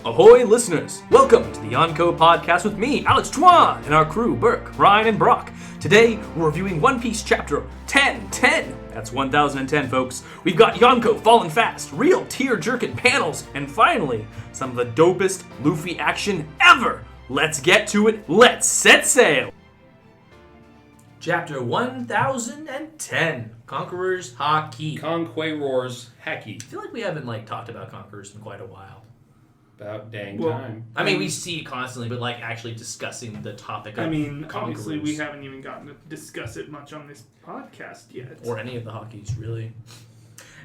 Ahoy, listeners! Welcome to the Yonko Podcast with me, Alex Twan, and our crew, Burke, Ryan, and Brock. Today, we're reviewing One Piece Chapter 10. That's 1010, folks. We've got Yonko falling fast, real tear-jerking panels, and finally, some of the dopest Luffy action ever! Let's get to it. Let's set sail! Chapter 1010, Conqueror's Haki. Conqueror's Haki. I feel like we haven't talked about Conquerors in quite a while. About dang time. I mean, we see it constantly, but actually discussing the topic of Conquerors. Obviously we haven't even gotten to discuss it much on this podcast yet. Or any of the Hakis, really.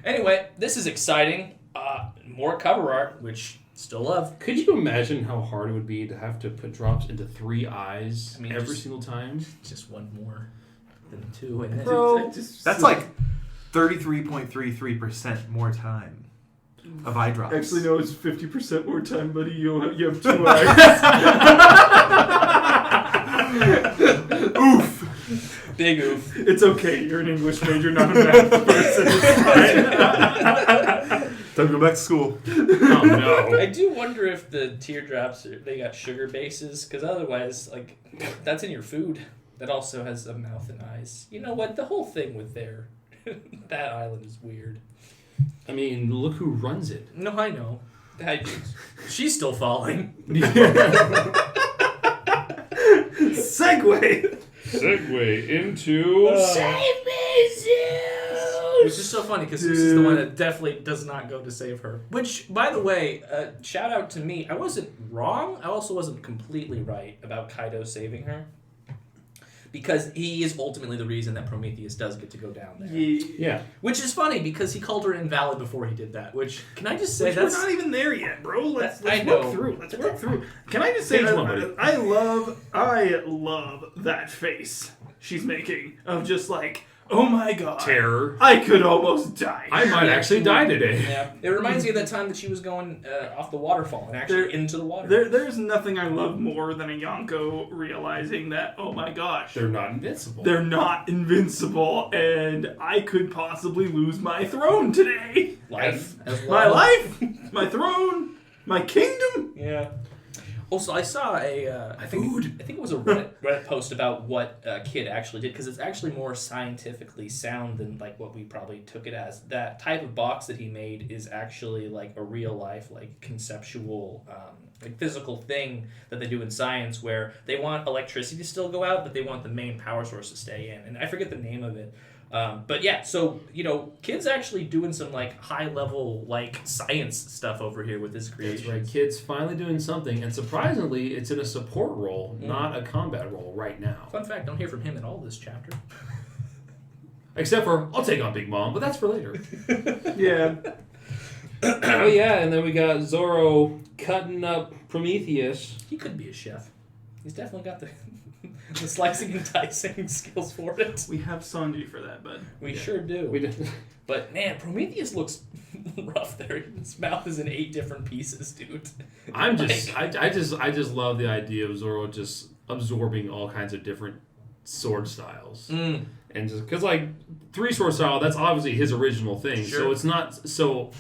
Anyway, this is exciting. More cover art, which still love. Could you imagine how hard it would be to have to put drops into 3 eyes every single time? Just one more than 2. And Bro, that's like 33.33% more time of eye drops. Actually, no, it's 50% more time, buddy. You have 2 eyes. Oof. Big oof. It's okay. You're an English major, not a math person. It's fine. Time to go back to school. Oh, no. I do wonder if the teardrops, they got sugar bases, because otherwise, that's in your food. That also has a mouth and eyes. You know what? The whole thing with that island is weird. I mean, look who runs it. No, I know. She's still falling. Segue into... Save me, Zeus! Which is so funny, because Zeus is the one that definitely does not go to save her. Which, by the way, shout out to me. I wasn't wrong. I also wasn't completely right about Kaido saving her. Because he is ultimately the reason that Prometheus does get to go down there. Yeah. Which is funny, because he called her invalid before he did that. Which, can I just say we're not even there yet, bro. Let's work through. Let's work through. Can I just say I love that face she's making of just oh my god. Terror. I could almost die. I might actually die today. Yeah. It reminds me of that time that she was going off the waterfall and actually into the water. There's nothing I love more than a Yonko realizing that, oh my gosh. They're not invincible. They're not invincible, and I could possibly lose my throne today. Life. As well. My life, my throne, my kingdom. Yeah. Also, I saw I think it was a Reddit post about what Kid actually did, because it's actually more scientifically sound than what we probably took it as. That type of box that he made is actually a real life, conceptual, physical thing that they do in science, where they want electricity to still go out, but they want the main power source to stay in. And I forget the name of it. But yeah, so, Kid's actually doing some, high-level, science stuff over here with his creations. That's right. Kid's finally doing something, and surprisingly, it's in a support role, not a combat role right now. Fun fact, don't hear from him at all this chapter. Except for, I'll take on Big Mom, but that's for later. Yeah. Oh, yeah, and then we got Zoro cutting up Prometheus. He could be a chef. He's definitely got the slicing and dicing skills for it. We have Sanji for that, bud. We sure do. We do. But man, Prometheus looks rough there. His mouth is in 8 different pieces, dude. I just love the idea of Zoro just absorbing all kinds of different sword styles. And just because 3 sword style, that's obviously his original thing. Sure. So it's not so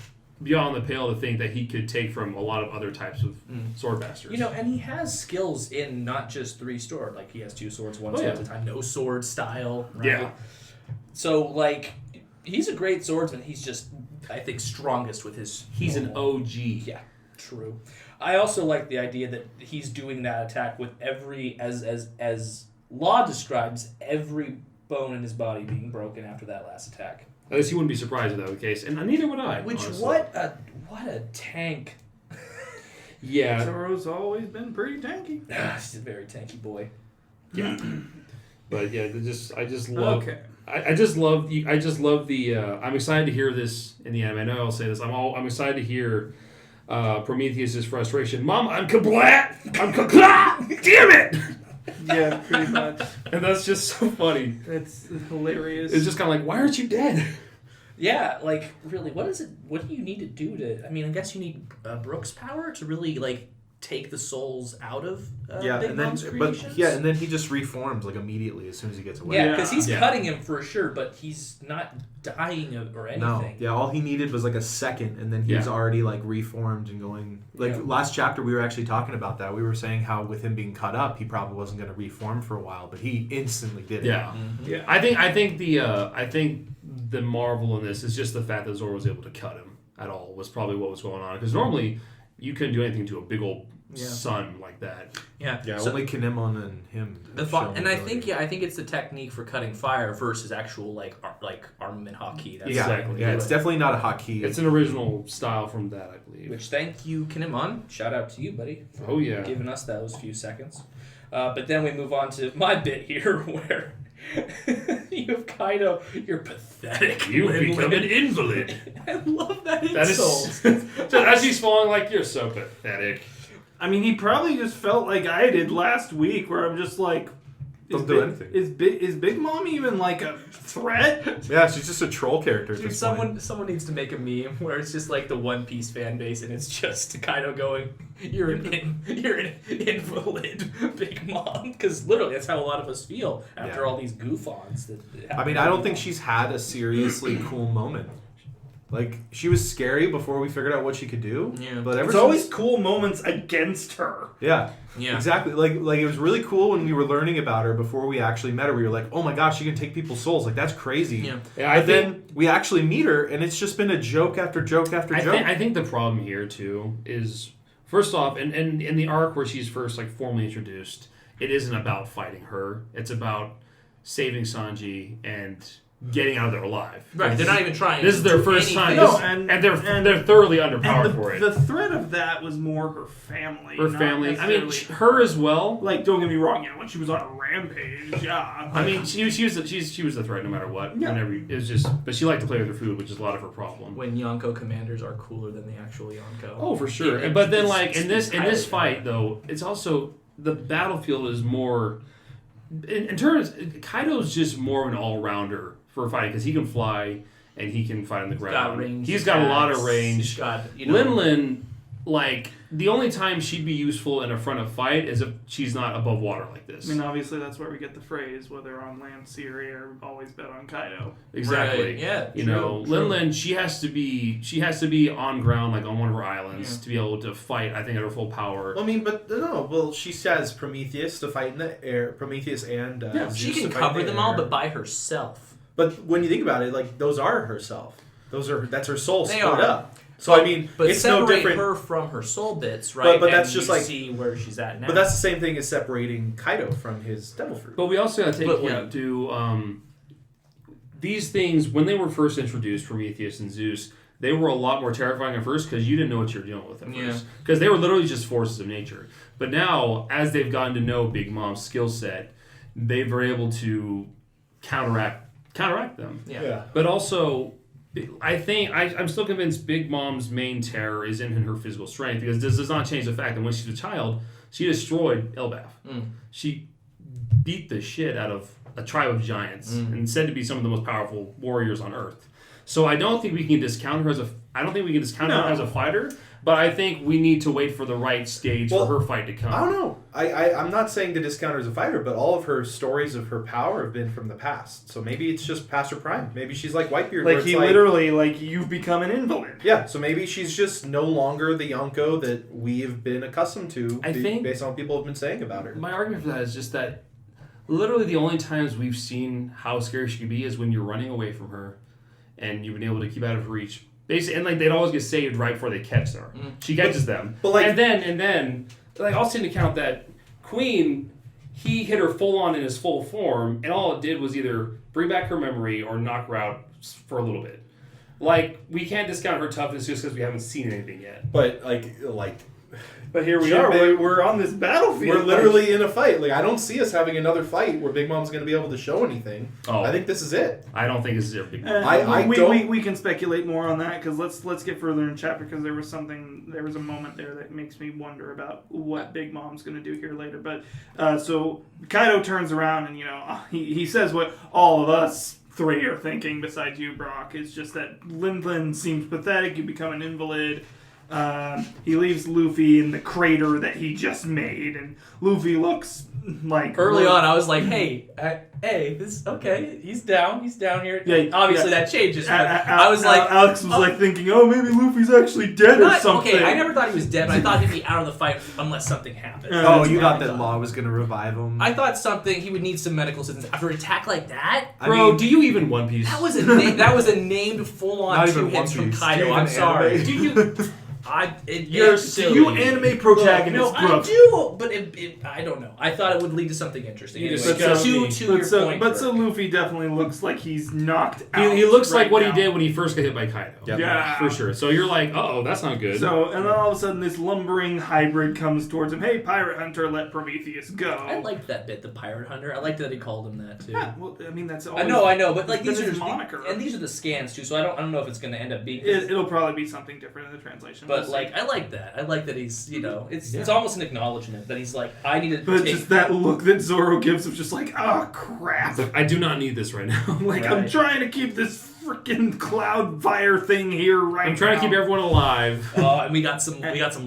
beyond the pale to think that he could take from a lot of other types of sword masters. And he has skills in not just 3 sword. He has 2 swords, 1 sword at a time. No sword style, right? Yeah. So, he's a great swordsman. He's just, I think, strongest with his... He's an OG. Yeah, true. I also like the idea that he's doing that attack with every, as Law describes, every bone in his body being broken after that last attack. At least he wouldn't be surprised if that was the case, and neither would I. Which, honestly. what a tank. Yeah. Zoro's always been pretty tanky. He's a very tanky boy. Yeah. But yeah, I just love. Okay. I just love the. I'm excited to hear this in the anime. I know I'll say this. I'm excited to hear Prometheus' frustration. Mom, I'm kablat! I'm kablat! Damn it! Yeah, pretty much. And that's just so funny. That's hilarious. It's just kind of why aren't you dead? Yeah, really, what is it? What do you need to do to... I mean, I guess you need Brooks' power to really, take the souls out of Yeah, Big and then Mom's creations. and then he just reforms like immediately as soon as he gets away. Yeah, because he's Yeah. cutting him for sure, but he's not dying or anything. No, yeah, all he needed was like a second, and then he was already like reformed and going. Like last chapter, we were actually talking about that. We were saying how with him being cut up, he probably wasn't going to reform for a while, but he instantly did it. Yeah, Yeah. I think the marvel in this is just the fact that Zoro was able to cut him at all was probably what was going on. Because normally you couldn't do anything to a big old sun like that. Yeah, Yeah, so only Kinemon and him. have shown and I ability. think it's the technique for cutting fire versus actual like armament hotkey. That's Exactly. Yeah, it's definitely not a hotkey. It's an original style from that, I believe. Which thank you, Kinemon. Shout out to you, buddy. Oh yeah, Giving us those few seconds. But then we move on to my bit here where you've kind of, you're pathetic. you've become an invalid. I love that That insult. is as he's falling, like, you're so pathetic. I mean, he probably just felt like I did last week, where I'm just like, Don't do anything. Is Big Mom even like a threat? Yeah, she's just a troll character. At Dude, this point. someone needs to make a meme where it's just like the One Piece fan base, and it's just Kaido going, "You're an invalid, Big Mom," because literally that's how a lot of us feel after all these goof-ons. I mean, I don't think she's had a seriously cool moment. Like, she was scary before we figured out what she could do. Yeah. But ever There's since, always cool moments against her. yeah, Yeah. exactly. Like it was really cool when we were learning about her before we actually met her. We were like, oh my gosh, she can take people's souls. Like, that's crazy. Yeah. Yeah, But then we actually meet her, and it's just been a joke after joke after joke. I think the problem here too is, first off, and in the arc where she's first like formally introduced, it isn't about fighting her. It's about saving Sanji and getting out of there alive. Right, they're not even trying. This is their to do first time. anything. No, and they're thoroughly underpowered And for it. the threat of that was more her family. Her not family. I mean, necessarily- her as well. like, don't get me wrong. Yeah, when she was on a rampage, yeah. I mean, she was the threat no matter what. Yeah. Whenever it was just, but she liked to play with her food, which is a lot of her problem. When Yonko commanders are cooler than the actual Yonko. Oh, for sure. It- But then, it's- like in this it's fight, though, it's also the battlefield is more. In terms, Kaido's just more of an all rounder for fighting because he can fly and he can fight on the ground. He's got a lot of range. He's got, Lin, like the only time she'd be useful in a front of fight is if she's not above water like this. I mean, obviously, that's where we get the phrase, whether on land, sea, or air, always bet on Kaido. Exactly. Right, yeah. You true, know, true. Lin, she has to be on ground, like on one of her islands, to be able to fight. I think at her full power. I mean, but no. Well, she has Prometheus to fight in the air. Prometheus and Zeus She can to fight cover in the them all, air. but by herself. But when you think about it, like those are herself. That's her soul They split are. up. So I mean, But it's no separate different. her from her soul bits, right? But that's and just you like- see where she's at now. But that's the same thing as separating Kaido from his devil fruit. But we also got to take But into these things when they were first introduced, Prometheus and Zeus. They were a lot more terrifying at first because you didn't know what you were dealing with at first. Because they were literally just forces of nature. But now, as they've gotten to know Big Mom's skill set, they were able to counteract them. Yeah. But also, I think I'm still convinced Big Mom's main terror is in her physical strength because this does not change the fact that when she's a child, she destroyed Elbaf. She beat the shit out of a tribe of giants and said to be some of the most powerful warriors on Earth. So I don't think we can discount her as her as a fighter. But I think we need to wait for the right stage for her fight to come. I don't know. I'm not saying to discount her as a fighter, but all of her stories of her power have been from the past. So maybe it's just past her prime. Maybe she's like Whitebeard. Like, he literally, like, you've become an invalid. Yeah, so maybe she's just no longer the Yonko that we've been accustomed to based on what people have been saying about her. My argument for that is just that literally the only times we've seen how scary she can be is when you're running away from her and you've been able to keep out of her reach. Basically, and like they'd always get saved right before they catch her. She catches them. But like, and then like I'll take into account that Queen, he hit her full on in his full form, and all it did was either bring back her memory or knock her out for a little bit. Like, we can't discount her toughness just because we haven't seen anything yet. But But here we Sure, are. babe. We're on this battlefield. we're literally in a fight. Like, I don't see us having another fight where Big Mom's going to be able to show anything. Oh. I think this is it. I don't think this is ever big. We can speculate more on that because let's get further in the chapter because there was a moment there that makes me wonder about what Big Mom's going to do here later. But so Kaido turns around and he says what all of us three are thinking besides you, Brock. It's just that Lin seems pathetic. You become an invalid. He leaves Luffy in the crater that he just made, and Luffy looks like... Early on, I was like, hey, this okay. He's down here. Yeah, obviously that changes. But I was like, Alex was like thinking, oh, maybe Luffy's actually dead or something. Okay, I never thought he was dead, but I thought he'd be out of the fight unless something happened. Oh, you thought that Law was going to revive him? I thought he would need some medical assistance after an attack like that. Bro, do you even One Piece? That was a named full-on 2 hits from Kaido. I'm sorry. Do you? You're silly. You anime protagonists, no, I do, but I don't know. I thought it would lead to something interesting. Anyway, so Luffy definitely looks like he's knocked out. He looks like what he did when he first got hit by Kaido. Yep. Yeah, for sure. So you're like, oh, that's not good. So and then all of a sudden, this lumbering hybrid comes towards him. Hey, Pirate Hunter, let Prometheus go. I liked that bit, the Pirate Hunter. I liked that he called him that too. Yeah, well, I mean that's. I know, but like these these are his moniker, and these are the scans too. So I don't know if it's going to end up being. It'll probably be something different in the translation. But like, I like that. I like that he's, it's almost an acknowledgement that he's like, I need to. But just that look that Zoro gives of just like, oh crap! Like, I do not need this right now. Like I'm trying to keep this freaking cloud fire thing here right now. I'm trying to keep everyone alive. And we got some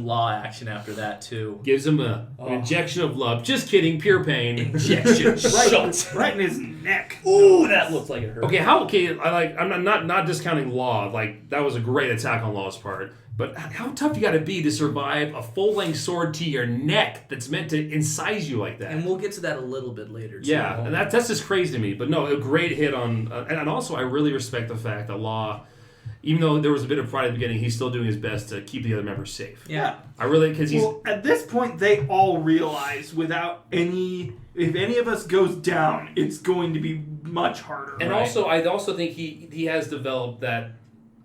Law action after that too. Gives him an injection of love. Just kidding, pure pain. Injection shot right in his neck. Ooh, that looked like it hurt. Okay, I'm not discounting Law. Like that was a great attack on Law's part. But how tough you got to be to survive a full-length sword to your neck that's meant to incise you like that? And we'll get to that a little bit later, too. Yeah, and that's just crazy to me. But no, a great hit on... and also, I really respect the fact that Law, even though there was a bit of pride at the beginning, he's still doing his best to keep the other members safe. Yeah. I really... because he's... Well, at this point, they all realize without any... If any of us goes down, it's going to be much harder. And also, I also think he has developed that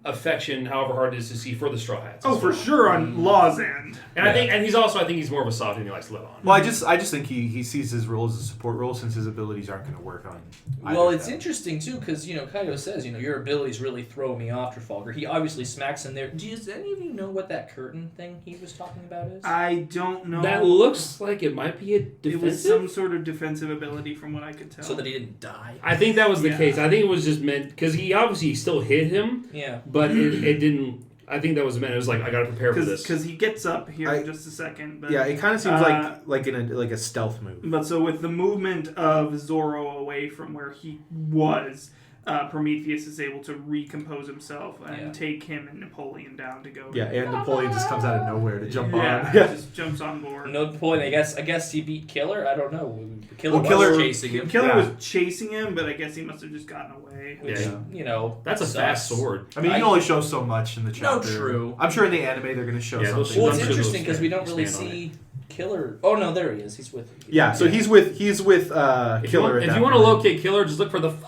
affection, however hard it is to see, for the Straw Hats. Oh, for sure, on Law's end. And I think he's more of a softie than he likes to live on. Well, I just think he sees his role as a support role since his abilities aren't going to work on. Well, it's interesting too because Kaido says your abilities really throw me off, Trafalgar. He obviously smacks him there. Does any of you know what that curtain thing he was talking about is? I don't know. That looks like it might be a defensive. It was some sort of defensive ability, from what I could tell. So that he didn't die. I think that was the case. I think it was just meant because he obviously still hit him. Yeah. But it didn't. I think that was meant. It was like I got to prepare for this. Because he gets up here in just a second. But, yeah, it kind of seems like a stealth move. But so with the movement of Zoro away from where he was, Prometheus is able to recompose himself and take him and Napoleon down to go. Yeah, and Napoleon just comes out of nowhere to jump on. Yeah, just jumps on board. No point. I guess he beat Killer. I don't know. Killer was chasing him. Killer was chasing him, but I guess he must have just gotten away. Which, that's a fast sword. I mean, you can only show so much in the chapter. No, true. I'm sure in the anime they're going to show something. Well, it's interesting because we don't really see Killer. Oh no, there he is. He's with. Yeah, so he's with Killer. If you want to locate Killer, just look for the fa.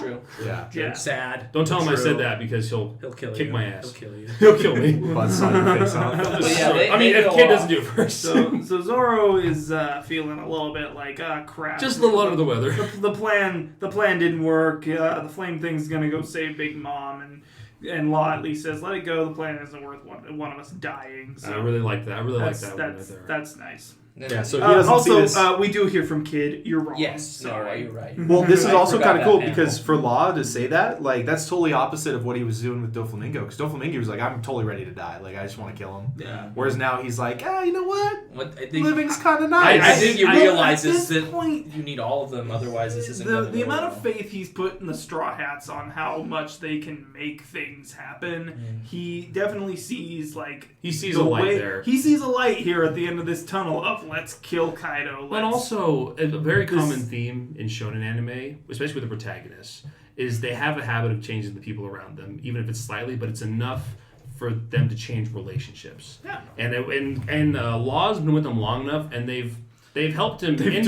True. Yeah. Sad. Don't tell him I said that because he'll kill kick you. my ass. He'll kill you. He'll kill me. Buzz your face off. I mean, if Kid doesn't do it first. So Zoro is feeling a little bit like, crap. Just a little under the weather. The plan didn't work. The flame thing's gonna go save Big Mom, and Law at least says, let it go. The plan isn't worth one of us dying. So I really like that. I really like that. That's nice. Yeah, so he doesn't see this. We do hear from Kid. You're wrong. Yes, sorry. you're right. Well, this is also kind of cool that because for Law to say that, like, that's totally opposite of what he was doing with Doflamingo. Because Doflamingo was like, I'm totally ready to die. Like, I just want to kill him. Yeah. Whereas now he's like, you know what? I think, Living's kind of nice. I think he realizes at this that point, you need all of them, otherwise this isn't the amount of faith he's put in the Straw Hats on how much they can make things happen. He definitely sees he sees a light there. He sees a light here at the end of this tunnel of let's kill Kaido. But also, a very common theme in shonen anime, especially with the protagonists, is they have a habit of changing the people around them, even if it's slightly, but it's enough for them to change relationships. Yeah. And Law's been with them long enough, and they've helped him. They've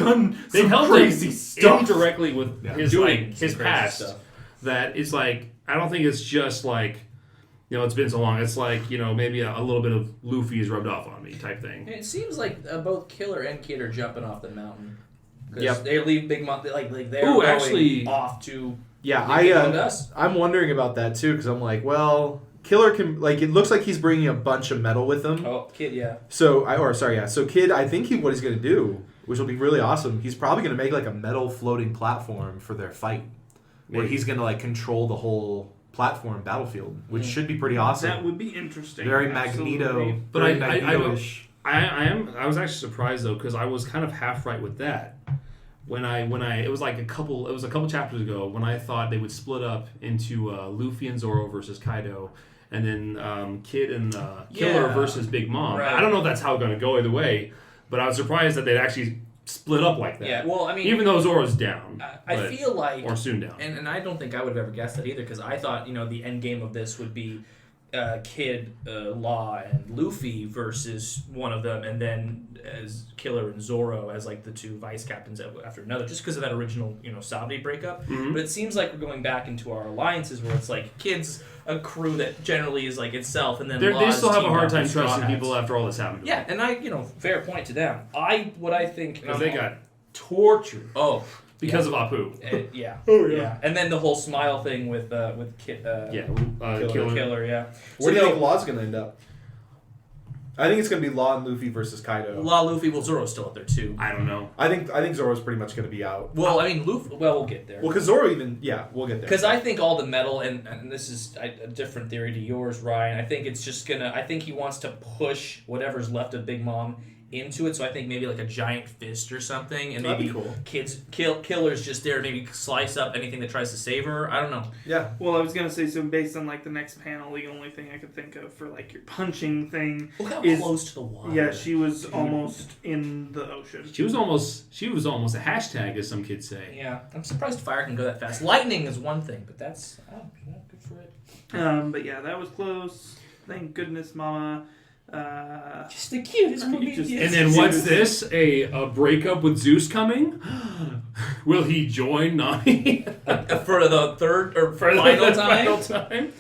helped crazy him stuff indirectly with his past. Stuff. That it's like I don't think it's just like. It's been so long. It's like, maybe a little bit of Luffy is rubbed off on me type thing. It seems like both Killer and Kid are jumping off the mountain. Yep. They leave Big Mom, they're going off to... Yeah, I'm wondering about that too, because I'm like, well, Killer can, it looks like he's bringing a bunch of metal with him. Oh, Kid, yeah. So Kid, I think what he's going to do, which will be really awesome, he's probably going to make a metal floating platform for their fight. Maybe. Where he's going to control the whole platform battlefield, which should be pretty awesome. That would be interesting. Very Absolutely. Magneto. But very I Magneto-ish. I was actually surprised though, because I was kind of half right with that. When I it was a couple chapters ago when I thought they would split up into Luffy and Zoro versus Kaido, and then Kid and Killer versus Big Mom. Right. I don't know if that's how it's going to go either way, but I was surprised that they'd actually split up like that. Yeah, well, I mean, even though Zoro's down, I feel like, or soon down, and I don't think I would have ever guessed that either, because I thought the end game of this would be Kid, Law, and Luffy versus one of them, and then as Killer and Zoro as like the two vice captains after another, just because of that original Sabi breakup. Mm-hmm. But it seems like we're going back into our alliances where it's like Kid's a crew that generally is like itself, and then they still have a hard time Straw trusting Hats. people after all this happened. Yeah, and I fair point to them. What I think because they got tortured. Oh. Because of Apu. Yeah. Oh, yeah. And then the whole smile thing with Killer, yeah. Where do you think Law's going to end up? I think it's going to be Law and Luffy versus Kaido. Law, Luffy, Zoro's still up there too. I don't know. I think Zoro's pretty much going to be out. Well, I mean, Luffy, we'll get there. Well, because Zoro we'll get there. Because I think all the metal, and this is a different theory to yours, Ryan, I think it's just I think he wants to push whatever's left of Big Mom into it, so I think maybe like a giant fist or something, and That'd maybe be cool. Killer's just there to maybe slice up anything that tries to save her. I don't know. Yeah. Well, I was gonna say, so based on like the next panel, the only thing I could think of for like your punching thing Look how is close to the water. Yeah, she was almost in the ocean. She was almost a hashtag, as some kids say. Yeah, I'm surprised fire can go that fast. Lightning is one thing, but that's good for it. But yeah, that was close. Thank goodness, Mama. Just the cutest Prometheus. And then what's this? A breakup with Zeus coming? Will he join Nami for the third or final time? Final time?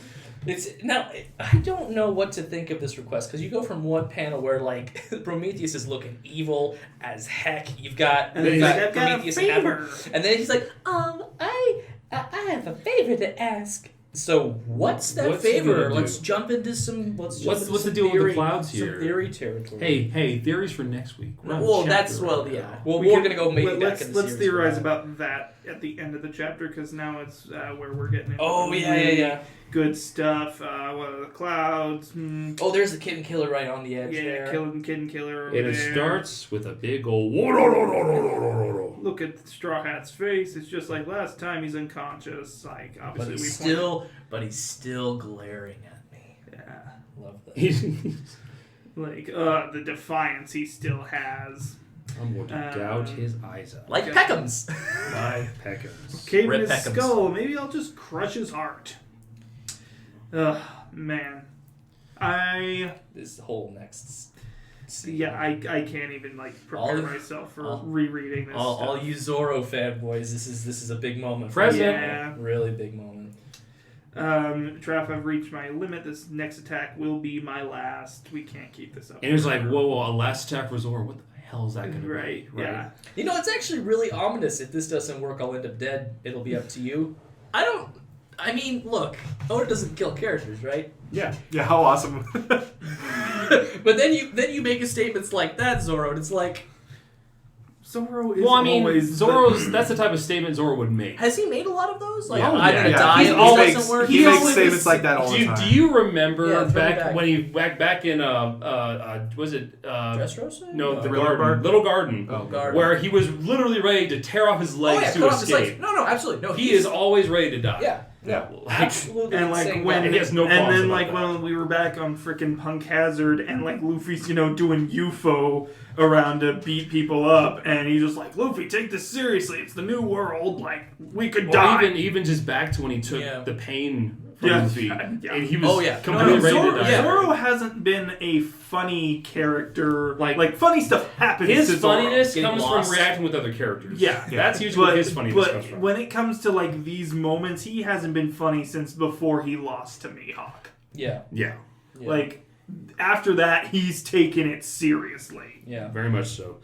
I don't know what to think of this request, because you go from one panel where like Prometheus is looking evil as heck. You've got Prometheus and then he's like, I have a favor to ask. So what's that favor? Let's jump into some. What's the deal with the clouds here? Some theory territory. Hey, theories for next week. Yeah. Well, we're gonna go maybe back in the Let's series theorize about that at the end of the chapter, because now it's where we're getting into yeah. good stuff. What are the clouds? Oh, there's the Kid and Killer right on the edge there. Yeah, Kid and Killer over and it there. starts with a big old... Look at Straw Hat's face. It's just like last time he's unconscious. Like, obviously but he's still glaring at me. Yeah. Love that. Like, the defiance he still has. I'm going to gouge his eyes out. Like Peckham's. Like Peckham's. Cave in his skull. Maybe I'll just crush his heart. Ugh, man. This whole next scene. Yeah, I can't even prepare myself for rereading this. All you Zoro fanboys, this is a big moment. Present. Yeah. Really big moment. Traff, I've reached my limit. This next attack will be my last. We can't keep this up. And it was like, whoa, a last attack for Zoro. What the hell is that going to be? Right, yeah. It's actually really ominous. If this doesn't work, I'll end up dead. It'll be up to you. Look, Oda doesn't kill characters, right? Yeah. Yeah, how awesome. But then you make statements like that, Zoro, and it's like... Zoro is Zoro's... That's the type of statement Zoro would make. Has he made a lot of those? Like, I'm gonna die he if always, this doesn't work? He makes statements like that all the time. Do you remember back when he back in was it Dressrosa? No, the Little Garden. Oh, Garden. Where he was literally ready to tear off his legs to escape. No, absolutely. No, he is always ready to die. Yeah. Absolutely. And he has no and then about when we were back on frickin' Punk Hazard and Luffy's doing UFO around to beat people up, and he's just like, Luffy, take this seriously. It's the new world. We could die. Even just back to when he took the pain from Luffy, and he was completely ready to die. Zoro hasn't been a funny character. Like funny stuff happens. His to funniness Zoro. comes from reacting with other characters. Yeah, that's usually where his funniness comes from. When it comes to these moments, he hasn't been funny since before he lost to Mihawk. Yeah. After that, he's taken it seriously. Yeah, very much so.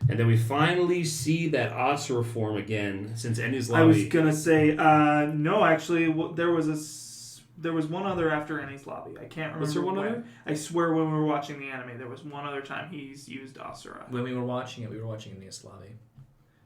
And then we finally see that Asura form again since Eni's Lobby. I was gonna say no. Actually, there was one other after Eni's Lobby. I can't remember. Was there one other? I swear when we were watching the anime, there was one other time he's used Asura. When we were watching it, we were watching Eni's Lobby.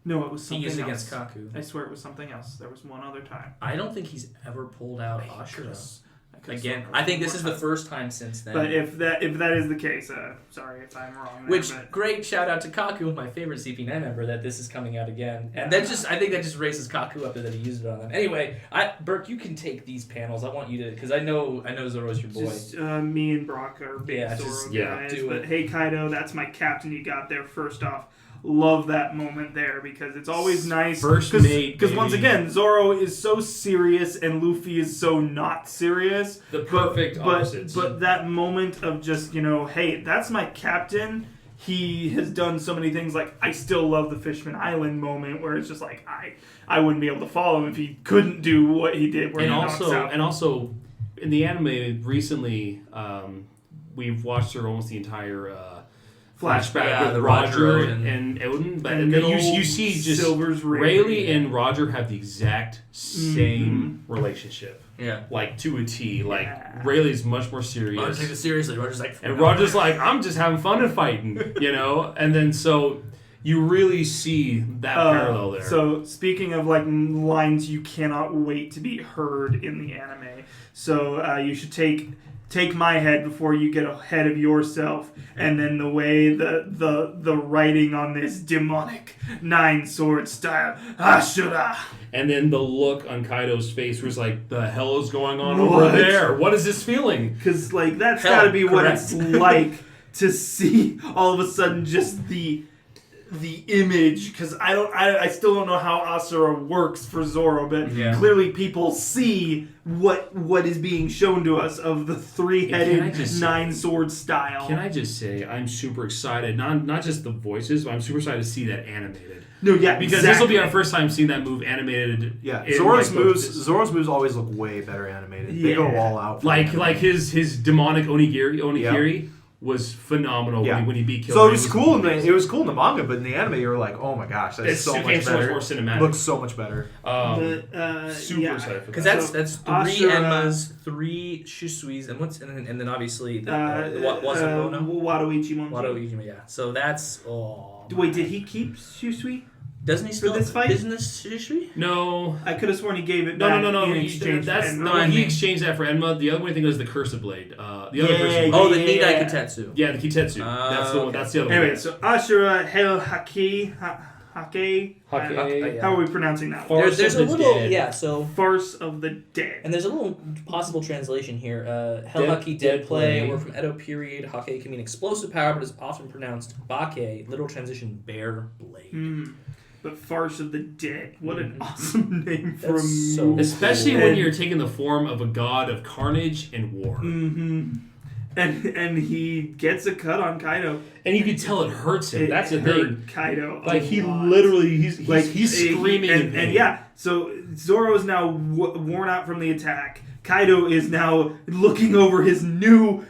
No, it was something He used else. against Kaku. I swear it was something else. There was one other time. I don't think he's ever pulled out Ashura. could've Again, sworn I think one this is more the time. first time since then. But if that is the case, sorry if I'm wrong. Which there, but great shout out to Kaku, my favorite CP9 member, that this is coming out again, and I think that just raises Kaku up that he used it on them. Anyway, Burke, you can take these panels. I want you to, because I know Zoro's your boy. just me and Brock are big Zoro guys. do but it. hey, Kaido, that's my captain you got there. First off, love that moment there because it's always nice. First mate, because once baby. again, Zoro is so serious and Luffy is so not serious. The perfect opposites. But that moment of just hey, that's my captain. He has done so many things. Like I still love the Fishman Island moment where it's just like I wouldn't be able to follow him if he couldn't do what he did. Where and he knocks out. also, in the anime recently, we've watched through almost the entire flashback with the Roger Roger and Odin, but and then good you old see just Silver's Rayleigh and Roger have the exact same relationship, Yeah. like to a T. Like Yeah. Rayleigh's much more serious. Roger takes it seriously. Roger's like, And Roger's like, I'm just having fun and fighting, And then so you really see that parallel there. So speaking of like lines you cannot wait to be heard in the anime, so you should take my head before you get ahead of yourself, and then the way the writing on this demonic 9-sword style, Ashura. And then the look on Kaido's face was like, the hell is going on What? over there? What is this feeling? Because like that's Hell, got to be what correct. it's like to see all of a sudden just the image, because I still don't know how Asura works for Zoro, but Yeah. clearly people see what is being shown to us of the Can I three-headed just say- 9-sword style. Can I just say, I'm super excited. Not just the voices, but I'm super excited to see that animated. No, yeah, Because this will be our first time seeing that move animated. Yeah, in, Zoro's like, moves always look way better animated. They go Yeah. all out. for Like anime. his demonic Onigiri was phenomenal when he beat Killer. So it was cool in the manga, but in the anime you were like, oh my gosh, that's It so became much so much better. more cinematic. Looks so much better. Super yeah. excited for because that. that's three Ashura- Enmas, 3 Shisuis, and then obviously the Wasabono. Wadoichi Monji. Wadoichi, yeah. So that's Wait, did he keep Shusui? doesn't he still this fight? Isn't this Shisui? No. I could have sworn he gave it No, back no. in exchange for Enma. He exchanged that for Enma. The other one I think was the Cursive Blade. The other Cursive Blade. Oh, the Yeah. Nidai Kitetsu. Yeah, the Kitetsu. That's the one. okay. That's the other Anyway, one. so Ashura Hel Hake. Hake. How are we pronouncing that? Farce There's of a the little Dead. so Farce of the Dead. and there's a little possible translation here. Dead Hellhaki dead play, play. or from Edo period. Hake can mean explosive power, but is often pronounced Bake. Literal transition: bare blade. But Farce of the Dead. What an awesome name for a That's so movie. Especially cool. when you're taking the form of a god of carnage and war. Mm-hmm. And he gets a cut on Kaido. And you can tell it hurts him. That's the It hurt thing. Kaido. Like, a he lot. literally, he's screaming in and pain. yeah, so Zoro is now worn out from the attack. Kaido is now looking over his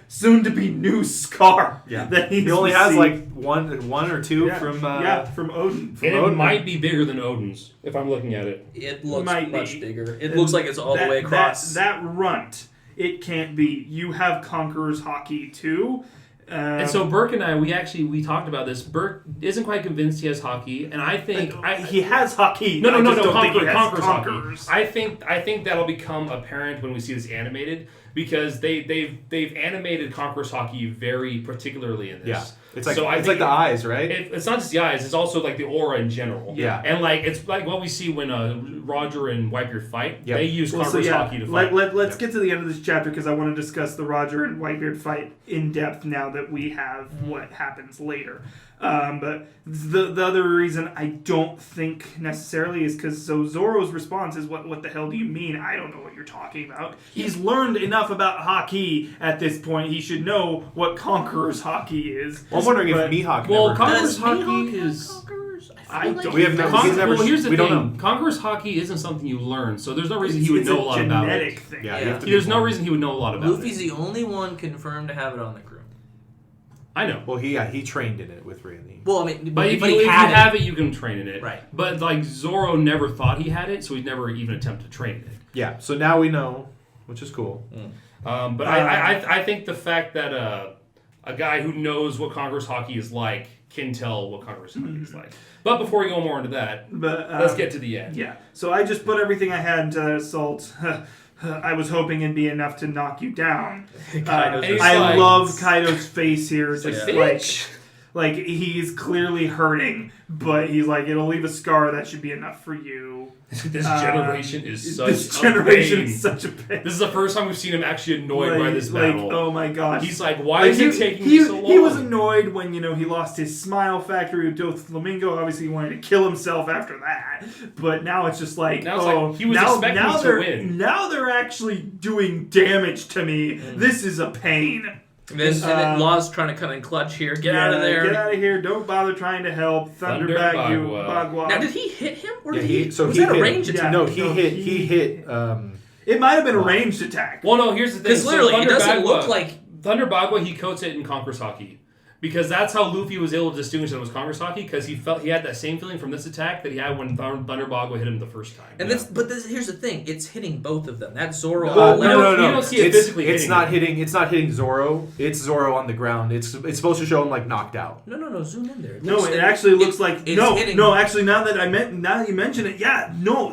soon-to-be new scar. Yeah. that he's He only has received. like one or two from from Odin. And it Odin. might be bigger than Odin's, if I'm looking at it. It looks Might much be. bigger. It looks like it's all the way across. That runt, it can't be. You have Conqueror's Hockey too. And so Burke and I, we talked about this. Burke isn't quite convinced he has hockey, and I think he has hockey. No, I just don't think Conqueror, he has Conqueror's Conquerors. hockey. I think that'll become apparent when we see this animated because they've animated Conqueror's hockey very particularly in this. Yeah, it's like So I it's think like the eyes, right? It's not just the eyes; it's also like the aura in general. Yeah. and like it's like what we see when Roger and Whitebeard fight. Yep. They use Well, Conqueror's hockey to fight. Let's get to the end of this chapter because I want to discuss the Roger and Whitebeard fight in depth now that we have what happens later. But the other reason I don't think necessarily is because Zoro's response is what the hell do you mean? I don't know what you're talking about. He's learned enough about hockey at this point. He should know what Conqueror's hockey is. Well, I'm wondering if But- Mihawk Well, never. Conqueror's Does hockey Mihawk have is. Conquerors? I feel like don't- We have never. He's never. Well, here's the we thing. don't know. Conqueror's hockey isn't something you learn, so there's no reason he would It's know a lot about genetic it. thing. Yeah, Yeah. you have to be There's no born. reason he would know a lot about Luffy's it. the only one confirmed to have it on the crew. I know. Well, he trained in it with Rayleigh. Well, I mean, But if he you had have it, you can train in it. Right. But like Zoro never thought he had it, so he never even attempted to train in it. Yeah. So now we know, which is cool. But I think the fact that a guy who knows what Conqueror's Haki is like can tell what Conqueror's Haki is like. But before we go more into that, let's get to the end. Yeah. So I just put everything I had into that assault. I was hoping it'd be enough to knock you down. I love Kaido's face here. Just like he's clearly hurting, but he's like, it'll leave a scar that should be enough for you. This generation is such such a pain. This is the first time we've seen him actually annoyed by this battle. Oh my gosh. He's like, why is it taking me so long? He was annoyed when, he lost his smile factory with Doflamingo. Obviously, he wanted to kill himself after that. But now it's just like, he was expecting to win. Now they're actually doing damage to me. This is a pain. And Law's trying to come in clutch here. Get out of there. Get out of here. Don't bother trying to help. Thunderbag you, Bagua. Now, did he hit him? Or did was that a ranged attack? No, he hit. It might have been a ranged attack. Well, no, here's the thing. Because literally, it doesn't look like... Thunder Bagua, he coats it in Conqueror's Haki. Because that's how Luffy was able to distinguish them as Conqueror's Haki, because he had that same feeling from this attack that he had when Thunder Bagua hit him the first time. And here's the thing: it's hitting both of them. That's Zoro. No. You don't see it physically hitting. It's not hitting Zoro. It's Zoro on the ground. It's supposed to show him like knocked out. No. Zoom in there. It actually looks like no. Actually, now that you mention it,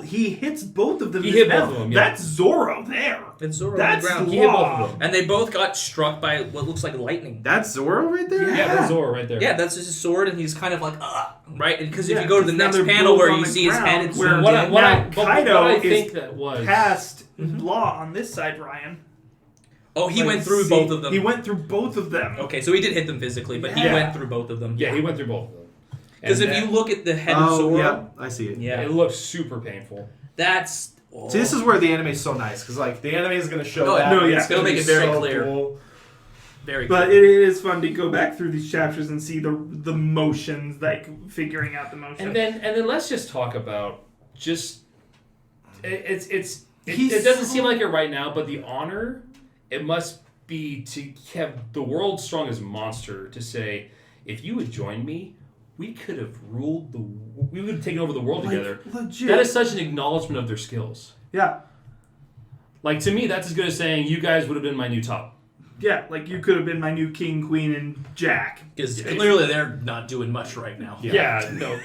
he hits both of them. He hit both of them. Yeah. That's Zoro there. It's Zoro on the ground. Law. He hit both of them, and they both got struck by what looks like lightning. That's Zoro right there. Yeah, that's Zoro right there. Yeah, that's just his sword, and he's kind of like, right? Because if you go to the next panel where you see his head, it's Kaido think that was past Law on this side, Ryan. Oh, he went through both of them. He went through both of them. Okay, so he did hit them physically, but he went through both of them. Yeah, he went through both of them. Because if you look at the head of Zoro... yeah, I see it. Yeah. It looks super painful. That's... See, this is where the anime is so nice, because the anime is going to show that. It's going to make it very clear. Cool. Very cool. But it is fun to go back through these chapters and see the motions, figuring out the motions. And then let's just talk about it doesn't seem like it right now, but the honor it must be to have the world's strongest monster to say, if you would join me, we could have we would have taken over the world together. Legit. That is such an acknowledgement of their skills. Yeah. To me, that's as good as saying, you guys would have been my new top. Yeah, you could have been my new king, queen, and Jack. Because clearly they're not doing much right now. Yeah no.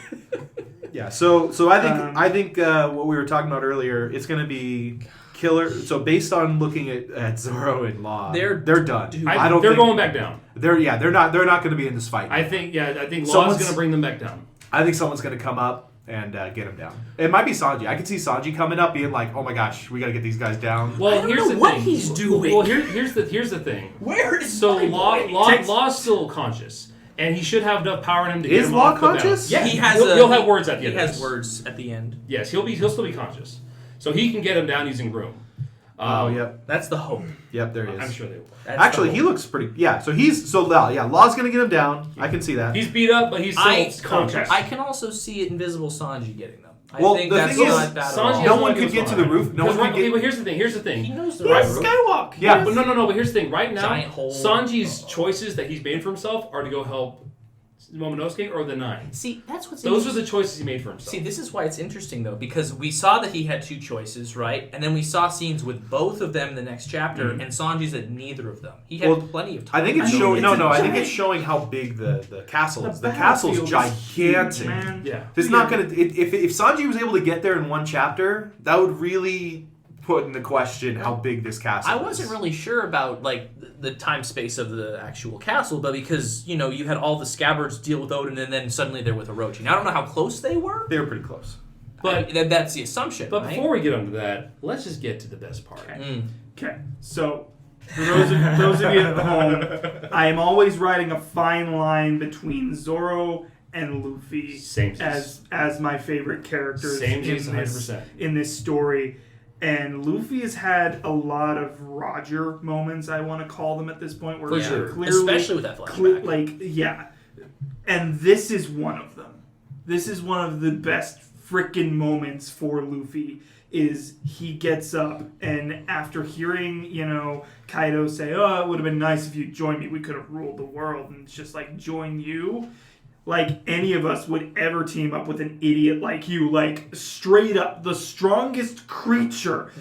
Yeah, so I think what we were talking about earlier, it's going to be killer. So based on looking at Zoro and Law, they're done. They're going back down. They're not going to be in this fight. I think Law's going to bring them back down. I think someone's going to come up and get him down. It might be Sanji. I could see Sanji coming up being like, "Oh my gosh, we got to get these guys down." Well, I don't know what he's doing. Well, here's the thing. Where is Law's still conscious, and he should have enough power in him to get him off the battle. Is Law conscious? Yeah, he has. He'll have words at the end. He has words at the end. Yes, he'll still be conscious, so he can get him down using Groom. Yep. That's the hope. Yep, there is. I'm sure they will. Actually, he looks pretty... Yeah, Law's going to get him down. I can see that. He's beat up, but he's still conscious. I can also see Invisible Sanji getting them. I think the that's thing not is, bad at Sanji all. no one could get to the roof. No one could get... But here's the thing. He knows the Yes, right Skywalk. Yeah. But no. But here's the thing. Right now, Giant hole. Sanji's choices that he's made for himself are to go help Momonosuke or the Nine. See, that's what's Those are the choices he made for himself. See, this is why it's interesting, though, because we saw that he had two choices, right? And then we saw scenes with both of them in the next chapter, and Sanji's at neither of them. He had plenty of time. I think it's showing... I think it's showing how big the castle is. The castle's gigantic. Man. Yeah. It's not going to... If Sanji was able to get there in one chapter, that would really put into question how big this castle is. I wasn't really sure about, the time space of the actual castle, but because, you had all the scabbards deal with Odin, and then suddenly they're with Orochi. Now, I don't know how close they were. They were pretty close. But that's the assumption, But right? before we get onto that, let's just get to the best part. Okay, so for those of you at home, I am always riding a fine line between Zoro and Luffy as my favorite characters in this story. And Luffy has had a lot of Roger moments, I want to call them at this point. Where clearly, especially with that flashback. And this is one of them. This is one of the best frickin' moments for Luffy, is he gets up and after hearing, Kaido say, "Oh, it would have been nice if you joined me. We could have ruled the world." And it's just like, join you? Like any of us would ever team up with an idiot like you, straight up the strongest creature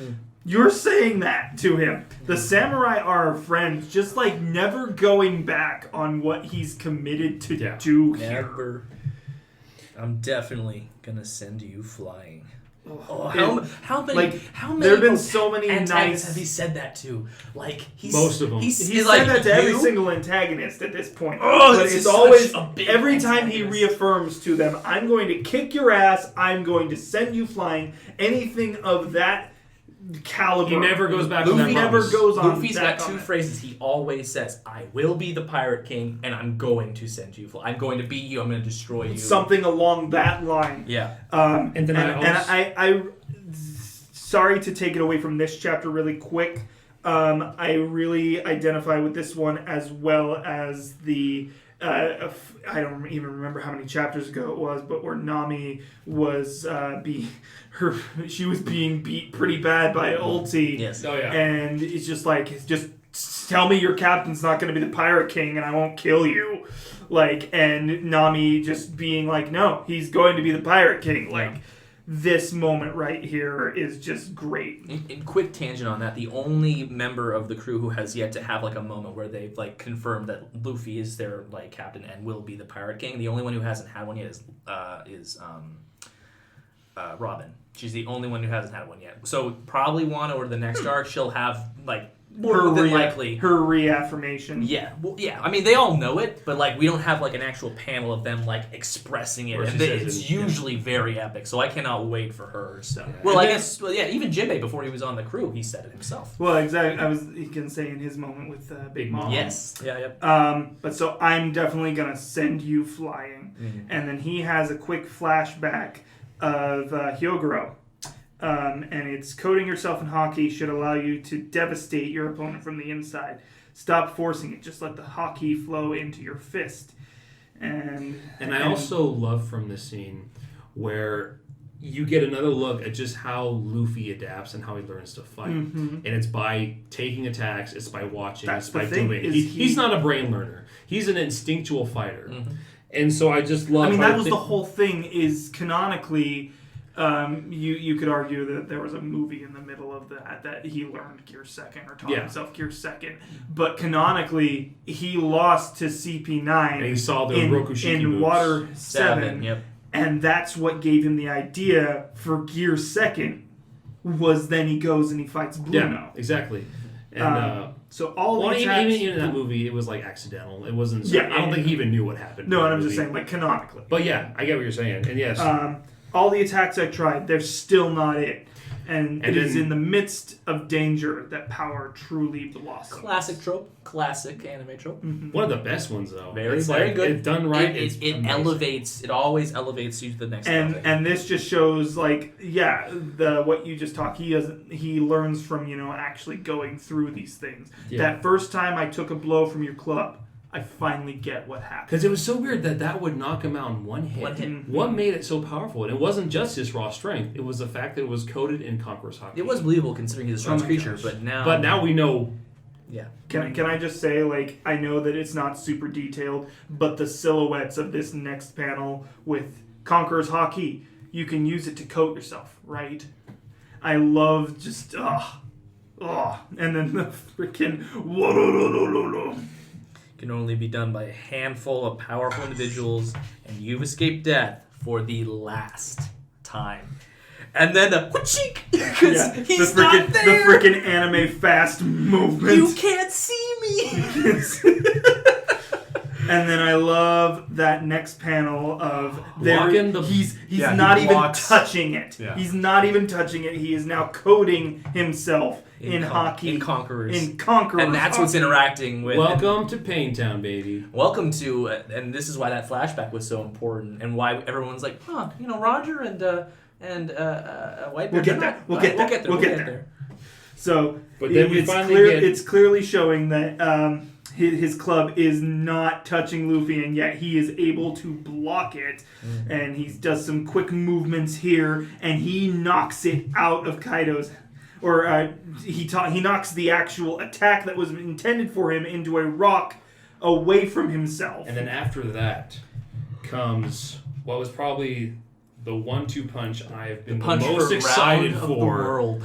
You're saying that to him. The samurai are our friends, just like never going back on what he's committed to do here. Never. I'm definitely gonna send you flying. Oh, how many? There have been so many antagonists have he said that to? Like most of them. He's said that to every single antagonist at this point. Oh, but it's always every time he reaffirms to them, "I'm going to kick your ass. I'm going to send you flying." Anything of that caliber. He never goes back. Luffy never goes on. Luffy's got two phrases he always says: "I will be the Pirate King, and I'm going to send you. I'm going to beat you. I'm going to destroy you." Something along that line. Yeah. And then I sorry to take it away from this chapter really quick. I really identify with this one as well as the. I don't even remember how many chapters ago it was, but where Nami was she was being beat pretty bad by Ulti. Yes. Oh yeah. And it's just like, just tell me your captain's not going to be the Pirate King, and I won't kill you. Like, and Nami just being like, no, he's going to be the Pirate King. Like, this moment right here is just great. In quick tangent on that, the only member of the crew who has yet to have like a moment where they've like confirmed that Luffy is their like captain and will be the Pirate King. The only one who hasn't had one yet is Robin. She's the only one who hasn't had one yet. So probably Wano or the next arc, she'll have like more than likely her reaffirmation. Yeah, well, yeah. I mean, they all know it, but like we don't have like an actual panel of them like expressing it, and it's usually very epic. So I cannot wait for her. So well, I guess even Jinbei before he was on the crew, he said it himself. Well, exactly. You can say in his moment with Big Mom. Yes. Yeah. But so I'm definitely gonna send you flying, and then he has a quick flashback of Hyogoro. And it's coating yourself in hockey should allow you to devastate your opponent from the inside. Stop forcing it. Just let the hockey flow into your fist. And I also love from this scene where you get another look at just how Luffy adapts and how he learns to fight. And it's by taking attacks. It's by watching. It's by doing. He's not a brain learner. He's an instinctual fighter. And so I just love. I mean, that was the whole thing. Is canonically. You could argue that there was a movie in the middle of that he learned Gear Second or taught himself Gear Second, but canonically he lost to CP9 and he saw the Rokushiki in moves. Water 7, and that's what gave him the idea for Gear Second. Was then he goes and he fights Bluno. Yeah, exactly. And so all the attacks, even in that movie, it was like accidental. It wasn't. I don't think he even knew what happened. No, and I'm just saying like canonically. But yeah, I get what you're saying, and yes. All the attacks I tried, they're still not it. And it is in the midst of danger that power truly blossoms. Classic trope. Classic anime trope. One of the best ones, though. Very good. It's done right. It elevates. It always elevates you to the next level. And this just shows, like, what you just talked. He learns from actually going through these things. Yeah. That first time I took a blow from your club, I finally get what happened. Because it was so weird that would knock him out in one hit. What made it so powerful? And it wasn't just his raw strength. It was the fact that it was coded in Conqueror's Haki. It was believable considering he's a strong creature, but now we know. Yeah. Can I just say, like, I know that it's not super detailed, but the silhouettes of this next panel with Conqueror's Haki, you can use it to coat yourself, right? I love just, and then the freaking can only be done by a handful of powerful individuals, and you've escaped death for the last time. And then the whoochik, because he's not there. The freaking anime fast movement. You can't see me. And then I love that next panel of he's not even touching it. Yeah. He's not even touching it. He is now coding himself in hockey. In Conquerors. And that's what's interacting with. Welcome to Paintown, baby. Welcome to, and this is why that flashback was so important, and why everyone's like, Roger and Whitebeard. We'll get there. So, but then it's clearly showing that his club is not touching Luffy, and yet he is able to block it. And he does some quick movements here, and he knocks it out of Kaido's. Or he knocks the actual attack that was intended for him into a rock away from himself. And then after that comes what was probably the 1-2 punch I have been the most excited for. The world.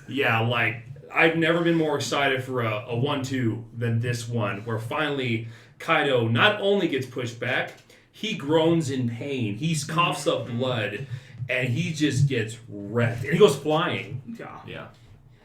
Yeah, like, I've never been more excited for a 1-2 than this one, where finally Kaido not only gets pushed back, he groans in pain. He coughs up blood, and he just gets wrecked. And he goes flying. Yeah.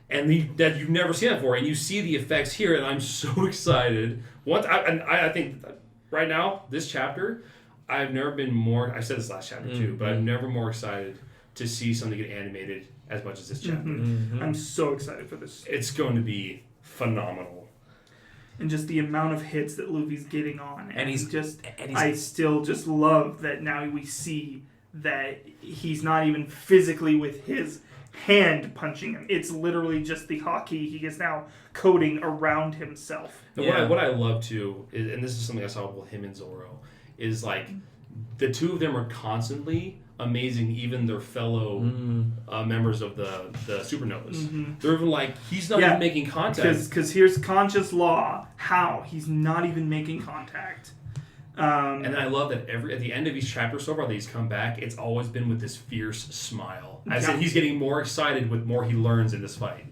And that you've never seen that before, and you see the effects here, and I'm so excited. I think right now, this chapter, I've never been more... I said this last chapter too, but I'm never more excited to see something get animated as much as this chapter. I'm so excited for this. It's going to be phenomenal. And just the amount of hits that Luffy's getting on. And he's I still just love that now we see that he's not even physically with his hand punching him. It's literally just the hockey he is now coating around himself. And what I love too, is, and this is something I saw with him and Zoro, is like the two of them are constantly amazing even their fellow members of the supernovas. They're even like, he's not even making contact. Because here's conscious law. How? He's not even making contact. And then I love that at the end of each chapter so far that he's come back, it's always been with this fierce smile. As in he's getting more excited with more he learns in this fight.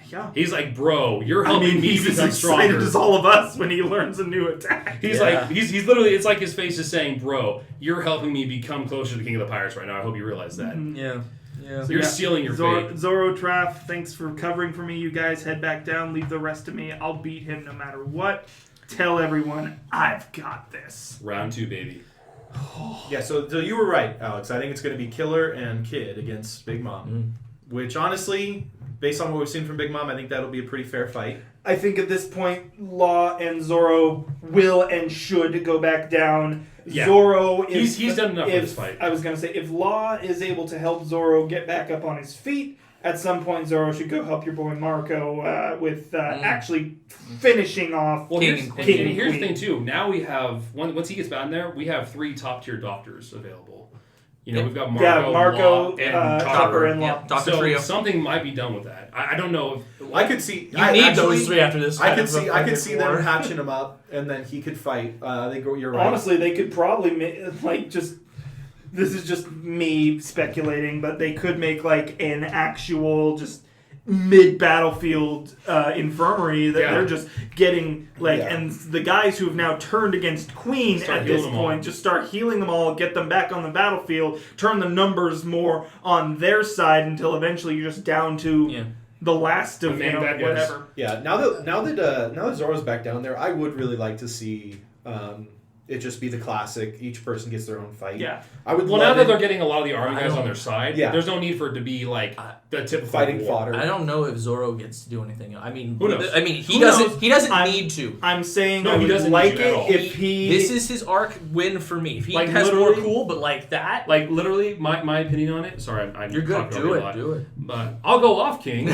Yeah. He's like, bro, you're helping me become stronger. He's as excited as all of us when he learns a new attack. He's like, he's literally, it's like his face is saying, bro, you're helping me become closer to the King of the Pirates right now. I hope you realize that. Yeah. So you're sealing your fate. Zoro Traff, thanks for covering for me. You guys head back down. Leave the rest to me. I'll beat him no matter what. Tell everyone, I've got this. Round 2, baby. Yeah, so you were right, Alex. I think it's going to be Killer and Kid against Big Mom. Which, honestly, based on what we've seen from Big Mom, I think that'll be a pretty fair fight. I think at this point, Law and Zoro will and should go back down. Yeah. Zoro is... He's done enough for this fight. I was going to say, if Law is able to help Zoro get back up on his feet, at some point Zoro should go help your boy Marco with actually finishing off King and Queen. And here's the thing, too. Now we have... Once he gets back in there, we have 3 top-tier doctors available. You know, we've got Marco, and Chopper, and Law. Yeah, Doctor Trio. Something might be done with that. I don't know. I could see... You need those 3 after this. I could see them hatching him up, and then he could fight. You're right. Honestly, they could probably make, just... This is just me speculating, but they could make like an actual just mid-battlefield infirmary that they're just getting and the guys who have now turned against Queen at this point just start healing them all, get them back on the battlefield, turn the numbers more on their side until eventually you're just down to the last of whatever. Yeah, now that Zoro's back down there, I would really like to see it just be the classic. Each person gets their own fight. Yeah, I would. Well, now that they're getting a lot of the army guys on their side, there's no need for it to be like the typical fighting fodder. I don't know if Zoro gets to do anything. I mean, who knows? I mean, he doesn't need to. I'm saying no, he doesn't like need to at all. If he. This is his arc win for me. If he like has more cool, but like that, like literally, my opinion on it. Sorry, I'm you're good. Do it. But I'll go off, King.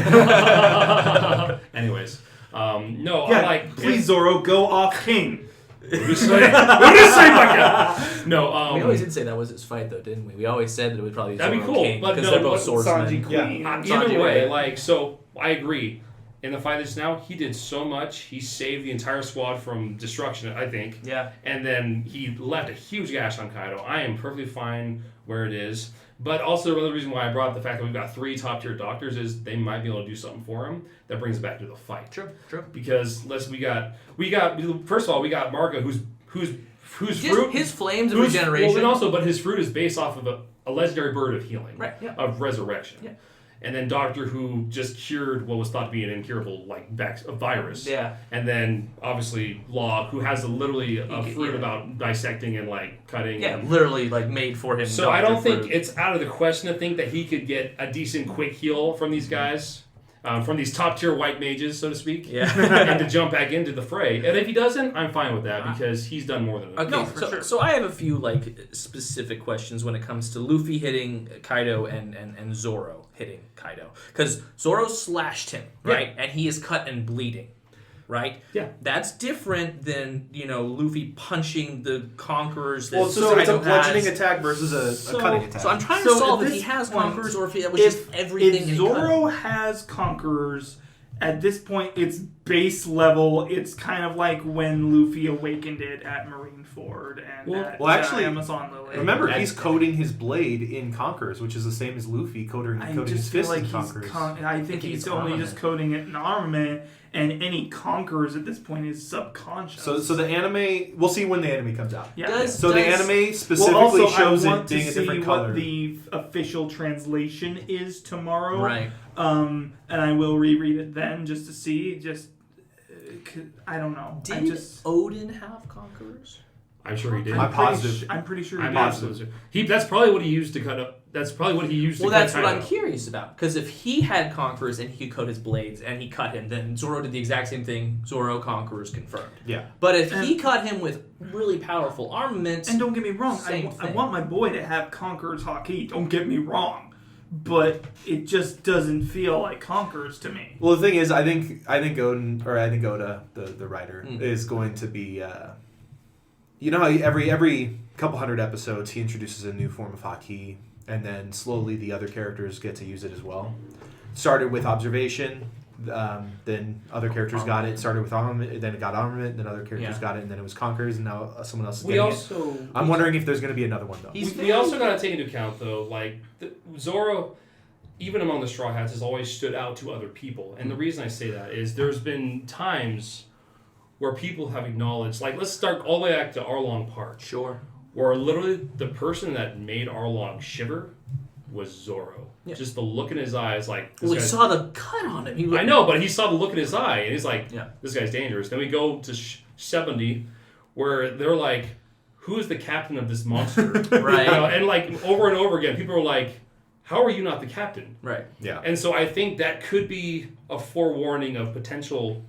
Anyways, no, I like. Please, Zoro, go off, King. What did you say, my guy? No, we always did say that was his fight, though, didn't we? We always said that it would probably be that'd be Zoro cool, King, but because no, they're both swordsmen. Sanji Queen. Either way, like, so I agree. In the fight just now, he did so much. He saved the entire squad from destruction, I think. Yeah. And then he left a huge gash on Kaido. I am perfectly fine where it is. But also another reason why I brought up the fact that we've got 3 top-tier doctors is they might be able to do something for him that brings it back to the fight. True. Because we got first of all, we got Marco whose fruit, his flames of regeneration. Well, and also, but his fruit is based off of a legendary bird of healing, right? Yeah. Of resurrection. Yeah. And then Doctor who just cured what was thought to be an incurable a virus. Yeah. And then obviously Law, who has literally a fruit about dissecting and like cutting. Yeah, and, literally like made for him. So I don't think it's out of the question to think that he could get a decent quick heal from these guys. From these top-tier white mages, so to speak, and to jump back into the fray. And if he doesn't, I'm fine with that because he's done more than enough. Okay, so I have a few like specific questions when it comes to Luffy hitting Kaido and Zoro hitting Kaido. Because Zoro slashed him, right? And he is cut and bleeding, right? Yeah. That's different than, Luffy punching the conquerors that it's a bludgeoning attack versus a cutting attack. So I'm trying to solve if he has conquerors or if it was just everything if Zoro has conquerors at this point, it's base level. It's kind of like when Luffy awakened it at Marineford and at Amazon Lily. Remember, he's coating his blade in Conquerors, which is the same as Luffy coating his fist in Conquerors. I think he's only just coating it in armament, and any Conquerors at this point is subconscious. So the anime, we'll see when the anime comes out. Yeah. The anime specifically shows it being a different color. What the official translation is tomorrow. Right. And I will reread it then just to see. I don't know. Did Odin have conquerors? I'm sure he did. I'm positive. I'm pretty sure he I'm did. positive. That's probably what he used to cut up. That's probably what he used to cut Well, that's Kaido. what I'm curious about. Because if he had conquerors and he could coat his blades and he cut him, then Zoro did the exact same thing. Zoro conquerors confirmed. Yeah. But if he cut him with really powerful armaments... And don't get me wrong, I want my boy to have Conqueror's Haki. Don't get me wrong. But it just doesn't feel like Conquerors to me. Well, the thing is, I think Oda, the writer, is going to be... you know how every couple hundred episodes he introduces a new form of haki, and then slowly the other characters get to use it as well. Started with observation, then other characters got it. Started with armament, then it got armament, then other characters got it, and then it was conquerors, and now someone else is getting it. I'm wondering if there's going to be another one, though. We also got to take into account, though, like, Zoro, even among the Straw Hats, has always stood out to other people. And the reason I say that is there's been times where people have acknowledged, like, let's start all the way back to Arlong Park. Sure. Where literally the person that made Arlong shiver was Zoro. Yeah. Just the look in his eyes, like... Well, he saw the cut on him. I know, but he saw the look in his eye, and he's like, this guy's dangerous. Then we go to 70, where they're like, who is the captain of this monster? Right. You know, and, like, over and over again, people are like, how are you not the captain? Right. Yeah. And so I think that could be a forewarning of potential...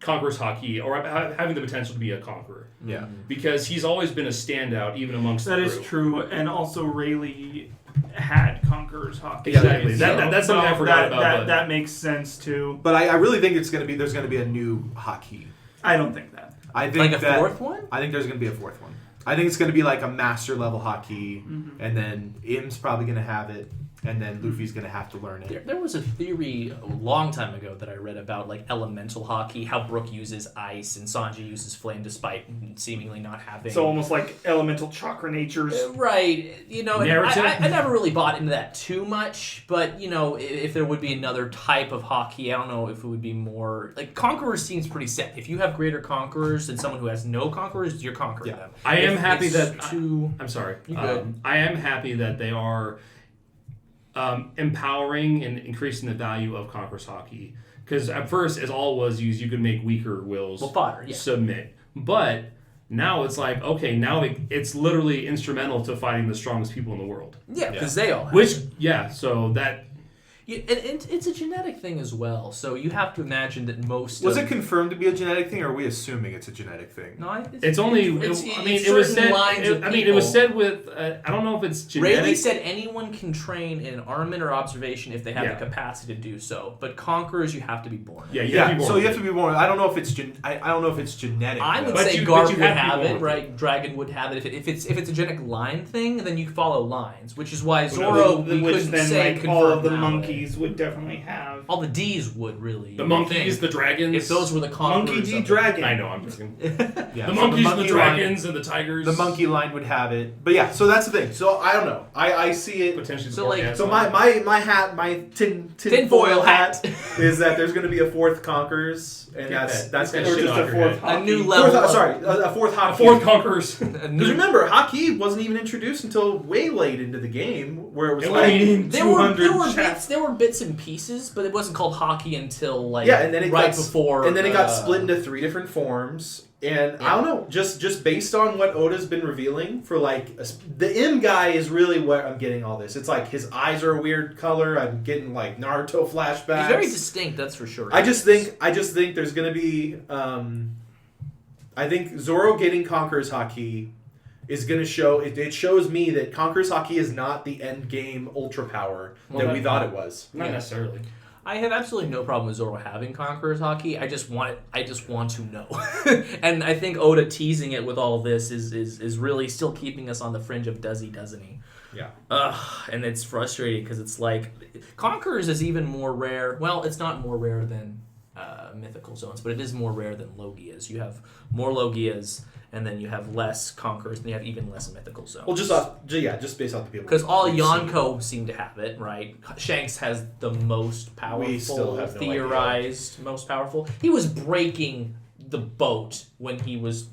Conqueror's Haki, or having the potential to be a conqueror. Yeah. Because he's always been a standout, even amongst the crew. That is true, and also Rayleigh had Conqueror's Haki. Exactly. That's something I forgot about. That makes sense, too. But I really think there's going to be a new Haki. I don't think that. I think like a fourth one? I think there's going to be a fourth one. I think it's going to be like a master level Haki, and then Im's probably going to have it. And then Luffy's going to have to learn it. There was a theory a long time ago that I read about like elemental haki, how Brook uses ice and Sanji uses flame despite seemingly not having... So almost like elemental chakra natures. Right. You know, I never really bought into that too much, but, you know, if there would be another type of haki, I don't know if it would be more... Like, Conquerors seems pretty set. If you have greater Conquerors than someone who has no Conquerors, you're conquering them. I am happy that... I'm sorry. Good. I am happy that they are... empowering and increasing the value of Conqueror's Haki. Because at first, as all was used, you could make weaker wills submit. But now it's like, okay, now it's literally instrumental to fighting the strongest people in the world. Yeah, because they all have so that... Yeah, and it's a genetic thing as well, so you have to imagine that most... Was it confirmed to be a genetic thing, or are we assuming it's a genetic thing? No, it's only... it was said... it was said with... I don't know if it's genetic. Rayleigh said anyone can train in armament or observation if they have the capacity to do so, but conquerors, you have to be born. Yeah, you have to be born. So you have to be born. I don't know if it's genetic. I would say Garp would have it, right? Dragon would have it. If it's a genetic line thing, then you follow lines, which is why Zoro, we couldn't say like all of the monkeys would definitely have. All the D's would really. The monkeys, the dragons. If those were the conquerors. Monkey D dragon. I know, I'm joking. The monkeys, the dragons, and the tigers. The monkey line would have it. But yeah, so that's the thing. So I don't know. I see it. Potentially my tinfoil hat is that there's going to be a fourth Conquerors, and that's going to be just a fourth a new level. A fourth Haki. A fourth Conquerors. Because remember, Haki wasn't even introduced until way late into the game, where it was there were bits and pieces, but it wasn't called Haki until and then it before. And then it got split into 3 different forms. And I don't know, just based on what Oda's been revealing for the M guy is really where I'm getting all this. It's like his eyes are a weird color. I'm getting like Naruto flashbacks. He's very distinct, that's for sure. I just think there's gonna be. I think Zoro getting Conqueror's Haki is gonna show. It shows me that Conqueror's Haki is not the end game ultra power that we thought it was. Not necessarily. I have absolutely no problem with Zoro having Conqueror's Haki. I just want to know. And I think Oda teasing it with all of this is really still keeping us on the fringe of does he, doesn't he? Yeah. And it's frustrating because it's like Conquerors is even more rare. Well, it's not more rare than mythical zones, but it is more rare than Logias. You have more Logias, and then you have less Conquerors, and you have even less mythical zones. Well, just based off the people. Because all Yonko seem to have it, right? Shanks has the most powerful, We still have no theorized, most powerful. He was breaking the boat when he was,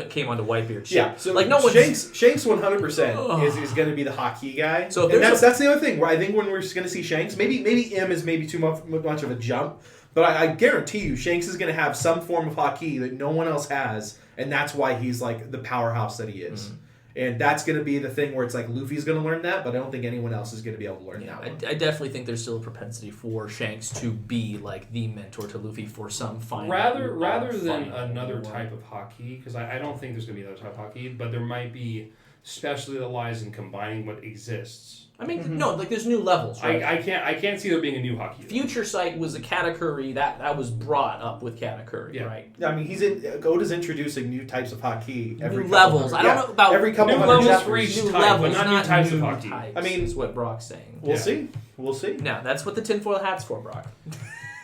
came onto Whitebeard's ship. Yeah, so like no Shanks 100% is going to be the Haki guy. So and that's the other thing where I think when we're going to see Shanks, maybe M is maybe too much of a jump, but I guarantee you Shanks is going to have some form of Haki that no one else has, and that's why he's like the powerhouse that he is. Mm-hmm. And that's going to be the thing where it's like Luffy's going to learn that, but I don't think anyone else is going to be able to learn that one. I definitely think there's still a propensity for Shanks to be like the mentor to Luffy for some final. Rather than another type of Haki, because I don't think there's going to be another type of Haki, but there might be specialized in combining what exists. I mean, no, like there's new levels, right? I can't see there being a new Haki. Future Sight was a Katakuri that was brought up with Katakuri, right? Yeah, I mean, Oda's introducing new types of Haki every new levels. I don't know about every couple new hundred levels chapters. for each new type, levels, but not new types of Haki. Types, I mean, is what Brock's saying. We'll see. We'll see. Now that's what the tinfoil hat's for, Brock.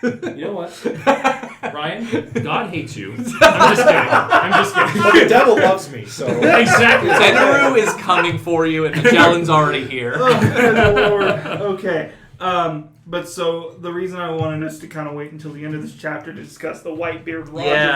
You know what, Ryan? God hates you. I'm just kidding. Well, the devil loves me, so exactly. Tenaru is coming for you, and Magellan's already here. Oh, Lord. Okay. But so the reason I wanted us to kind of wait until the end of this chapter to discuss the Whitebeard Roger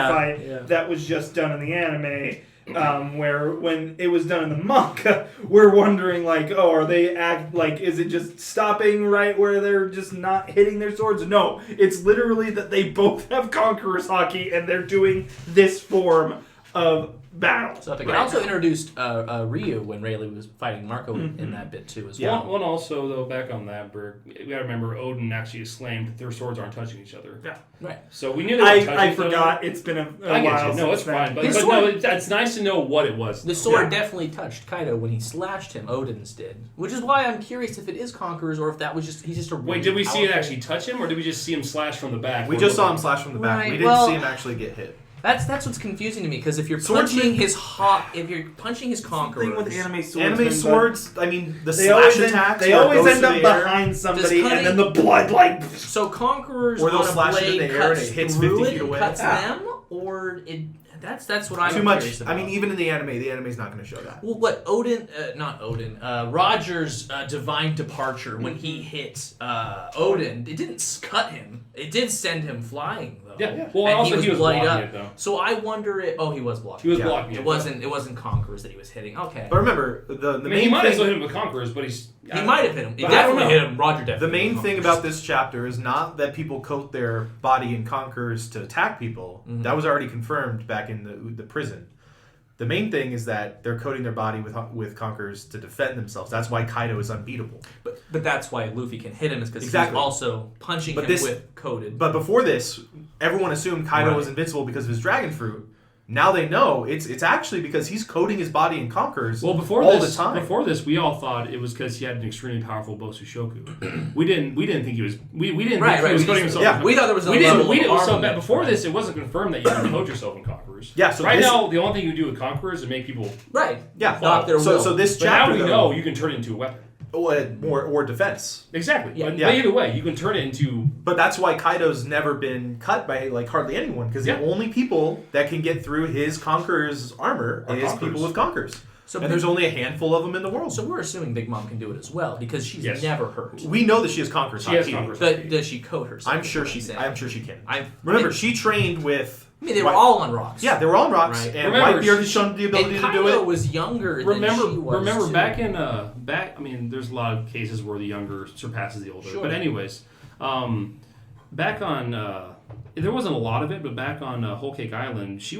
fight that was just done in the anime. Where when it was done in the manga, we're wondering like, are they is it just stopping right where they're just not hitting their swords? No, it's literally that they both have Conqueror's Haki and they're doing this form of battle. So it also introduced Ryu when Rayleigh was fighting Marco in that bit too as well. One also though, back on that, Burke, we gotta remember Odin actually exclaimed that their swords aren't touching each other. Yeah, right. So we knew they were touching I forgot. It's been a while. No, it's fine. But no, it's nice to know what it was. The sword definitely touched Kaido when he slashed him. Odin's did, which is why I'm curious if it is Conqueror's or if that was he's just a. Wait, did we see it actually touch him, or did we just see him slash from the back? We just saw him slash from the back. Right, We didn't see him actually get hit. That's what's confusing to me because if you're punching his Conqueror, thing with anime swords, I mean the they slash attacks, they always end up behind somebody, and then the blood So Conquerors or they'll on a slash blade it in the air and it hits 50 feet away. Cuts them, or it. That's what I'm too much. curious about. I mean, even in the anime's not going to show that. Well, what Roger's divine departure when he hit Odin, it didn't cut him. It did send him flying though. Yeah. Well, and also he was bloodied blocking up. it though. So I wonder if he was blocking. He was blocking it. It wasn't Conquerors that he was hitting. Okay. But remember the main he might thing, have hit him with Conquerors, but he might have hit him. He but definitely hit him. Roger definitely. The main thing about this chapter is not that people coat their body in Conquerors to attack people. Mm-hmm. That was already confirmed back in the prison. The main thing is that they're coating their body with Conquerors to defend themselves. That's why Kaido is unbeatable. But that's why Luffy can hit him is because he's also punching him with coated. But before this, everyone assumed Kaido was invincible because of his dragon fruit. Now they know it's actually because he's coating his body in Conquerors the time. Before this, we all thought it was because he had an extremely powerful Bosushoku. we didn't think he was. We didn't think he was coating himself. Yeah, we thought there was. Before this, it wasn't confirmed that you can coat yourself in Conquerors. Yeah. So now, the only thing you do with Conquerors is make people So this chapter, now we know you can turn it into a weapon. Or defense. Exactly. Yeah. But either way, you can turn it into... But that's why Kaido's never been cut by hardly anyone, because the only people that can get through his Conqueror's armor is people with Conquerors. And there's only a handful of them in the world. So we're assuming Big Mom can do it as well, because she's never hurt. We know that she has Conquerors. But does she coat herself? I'm sure she can. Remember, she trained with... I mean, they were all on rocks. Yeah, they were all on rocks, and Whitebeard has shown the ability to do it. Kaido was younger than she was. Remember, back in I mean, there's a lot of cases where the younger surpasses the older. Sure. But anyways, back on there wasn't a lot of it, but back on Whole Cake Island, she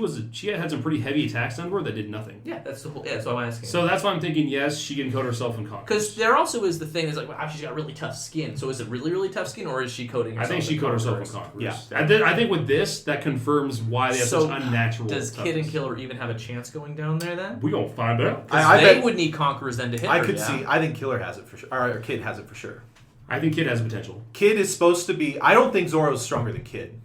had some pretty heavy attacks on her that did nothing. Yeah, that's what I'm asking. So that's why I'm thinking yes, she can coat herself in Conquerors. Because there also is the thing is like, wow, she's got really tough skin. So is it really, really tough skin, or is she coating herself? I think she coated herself in Conquerors. Yeah, I think with this, that confirms why they have such unnatural. Does Kid and Killer even have a chance going down there then? We gonna find out. They would need Conquerors then to hit her. I think Killer has it for sure, or Kid has it for sure. I think Kid has potential. Kid is supposed to be... I don't think Zoro's stronger than Kid.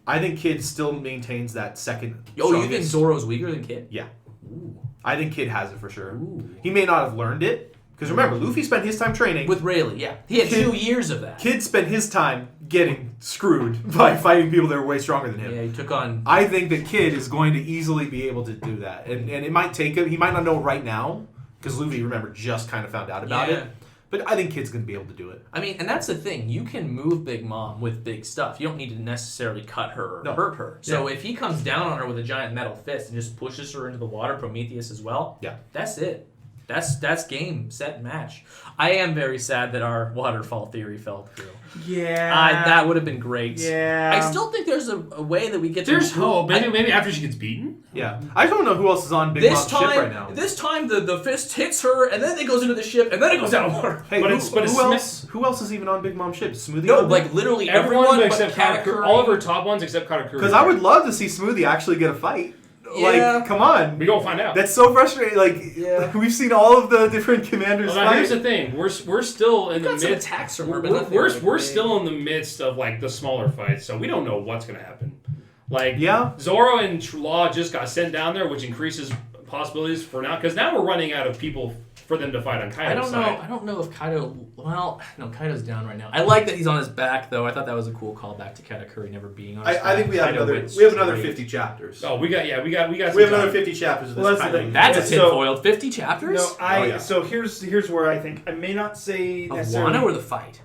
I think Kid still maintains that second you think Zoro's weaker than Kid? Yeah. Ooh. I think Kid has it for sure. Ooh. He may not have learned it. Because remember, Luffy spent his time training. With Rayleigh, yeah. He had 2 years of that. Kid spent his time getting screwed by fighting people that were way stronger than him. Yeah, he took on... I think that Kid is going to easily be able to do that. And it might take him... He might not know right now. Because Luffy, remember, just kind of found out about it. But I think Kid's going to be able to do it. I mean, and that's the thing. You can move Big Mom with big stuff. You don't need to necessarily cut her or hurt her. So if he comes down on her with a giant metal fist and just pushes her into the water, Prometheus as well, that's it. That's game, set, match. I am very sad that our waterfall theory fell through. Yeah. That would have been great. Yeah. I still think there's a way that we get to... There's hope. Maybe after she gets beaten? Yeah. I don't know who else is on Big Mom's ship right now. This time the fist hits her, and then it goes into the ship, and then it goes down water. Hey, who else is even on Big Mom's ship? Smoothie? No, like literally everyone except Katakuri. All of her top ones except Katakuri. Because I would love to see Smoothie actually get a fight. Yeah. Like, come on. We gonna find out. That's so frustrating. Like, we've seen all of the different commanders fight. Here's the thing: we're still in the midst. Attacks from her, but we're still in the midst of like the smaller fights, so we don't know what's gonna happen. Like, Zoro and Law just got sent down there, which increases possibilities for now. Because now we're running out of people for them to fight on Kaido's side. I don't know if Kaido... Well, no, Kaido's down right now. I like that he's on his back, though. I thought that was a cool callback to Katakuri never being on his back. I think we have another 50 chapters. Oh, we got another 50 chapters of this Kaido. That's a tinfoiled 50 chapters? No, so here's where I think... I may not say necessarily... Wano or the fight?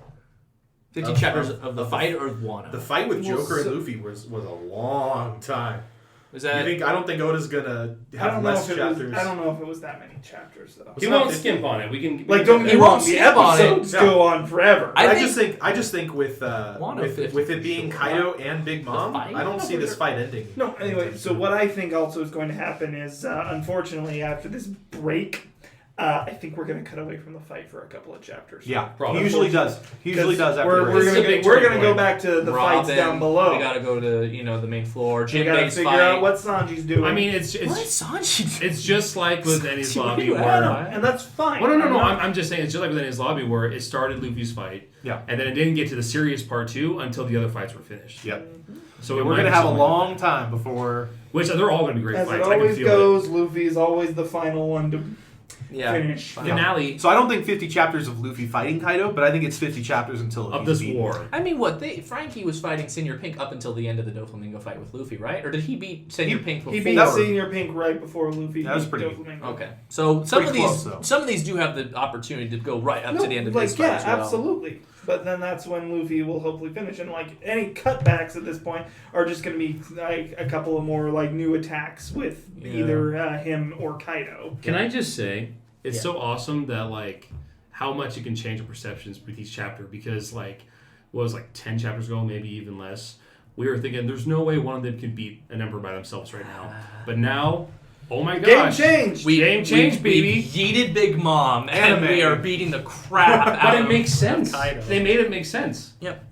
50 chapters of the fight or Wano? The fight with Joker and Luffy was a long time. Was that... I don't think Oda's gonna have less chapters. I don't know if it was that many chapters though. He won't skimp on it. We can don't get me wrong. The episodes go on forever. I just think with it being Kaido and Big Mom, I don't see this fight ending. No, anyway. So what I think also is going to happen is, unfortunately, after this break, I think we're going to cut away from the fight for a couple of chapters. Yeah, probably. He usually does. After we're going to go back to the fights down below. We got to go to the main floor. We got to figure out what Sanji's doing. I mean, it's Sanji doing? It's just like with Enies Lobby, and that's fine. Well, no. I'm just saying it's just like with Enies Lobby, where it started Luffy's fight, and then it didn't get to the serious part 2 until the other fights were finished. Yep. So we're going to have a long time before. Which they're all going to be great fights. As it always goes, Luffy's always the final one to. Finish. Finale. So I don't think 50 chapters of Luffy fighting Kaido, but I think it's 50 chapters until of this war. I mean, Frankie was fighting Senior Pink up until the end of the Doflamingo fight with Luffy, right? Or did he beat Senior Pink before? He beat Senior Pink right before Luffy. That was pretty Doflamingo. Okay, so some of these do have the opportunity to go right up to the end of this fight as well. Absolutely. But then that's when Luffy will hopefully finish, and like any cutbacks at this point are just going to be like a couple of more like new attacks with either him or Kaido. Can I just say? It's so awesome that like how much it can change your perceptions with each chapter, because like what was like 10 chapters ago, maybe even less, we were thinking there's no way one of them can beat an emperor by themselves right now. But now, oh my gosh, game change, baby. We yeeted Big Mom, and we are beating the crap out of But it makes sense. Kaido. They made it make sense. Yep.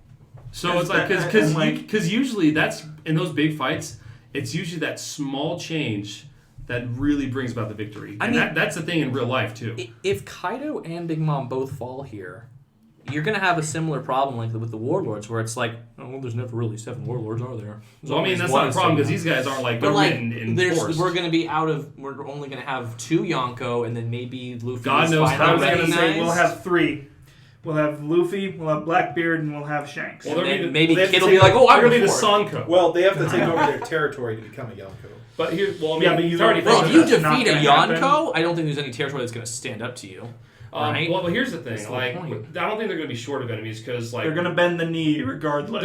So it's like because usually that's in those big fights, it's usually that small change that really brings about the victory. I mean, that's the thing in real life, too. If Kaido and Big Mom both fall here, you're going to have a similar problem like with the Warlords, where it's like, oh, well, there's never really 7 Warlords, are there? Well, I mean, that's not a problem, because these guys aren't like, they're written in force. We're going to be we're only going to have 2 Yonko, and then maybe Luffy. God knows how I was going to say, we'll have 3. We'll have Luffy, we'll have Blackbeard, and we'll have Shanks. Well, maybe Kid will be like, oh, I'm going to be the Sanko. Well, they have to take over their territory to become a Yonko. But here, if you defeat a Yonko, I don't think there's any territory that's going to stand up to you. Right? Well, here's the thing. I don't think they're going to be short of enemies, because they're going to bend the knee regardless.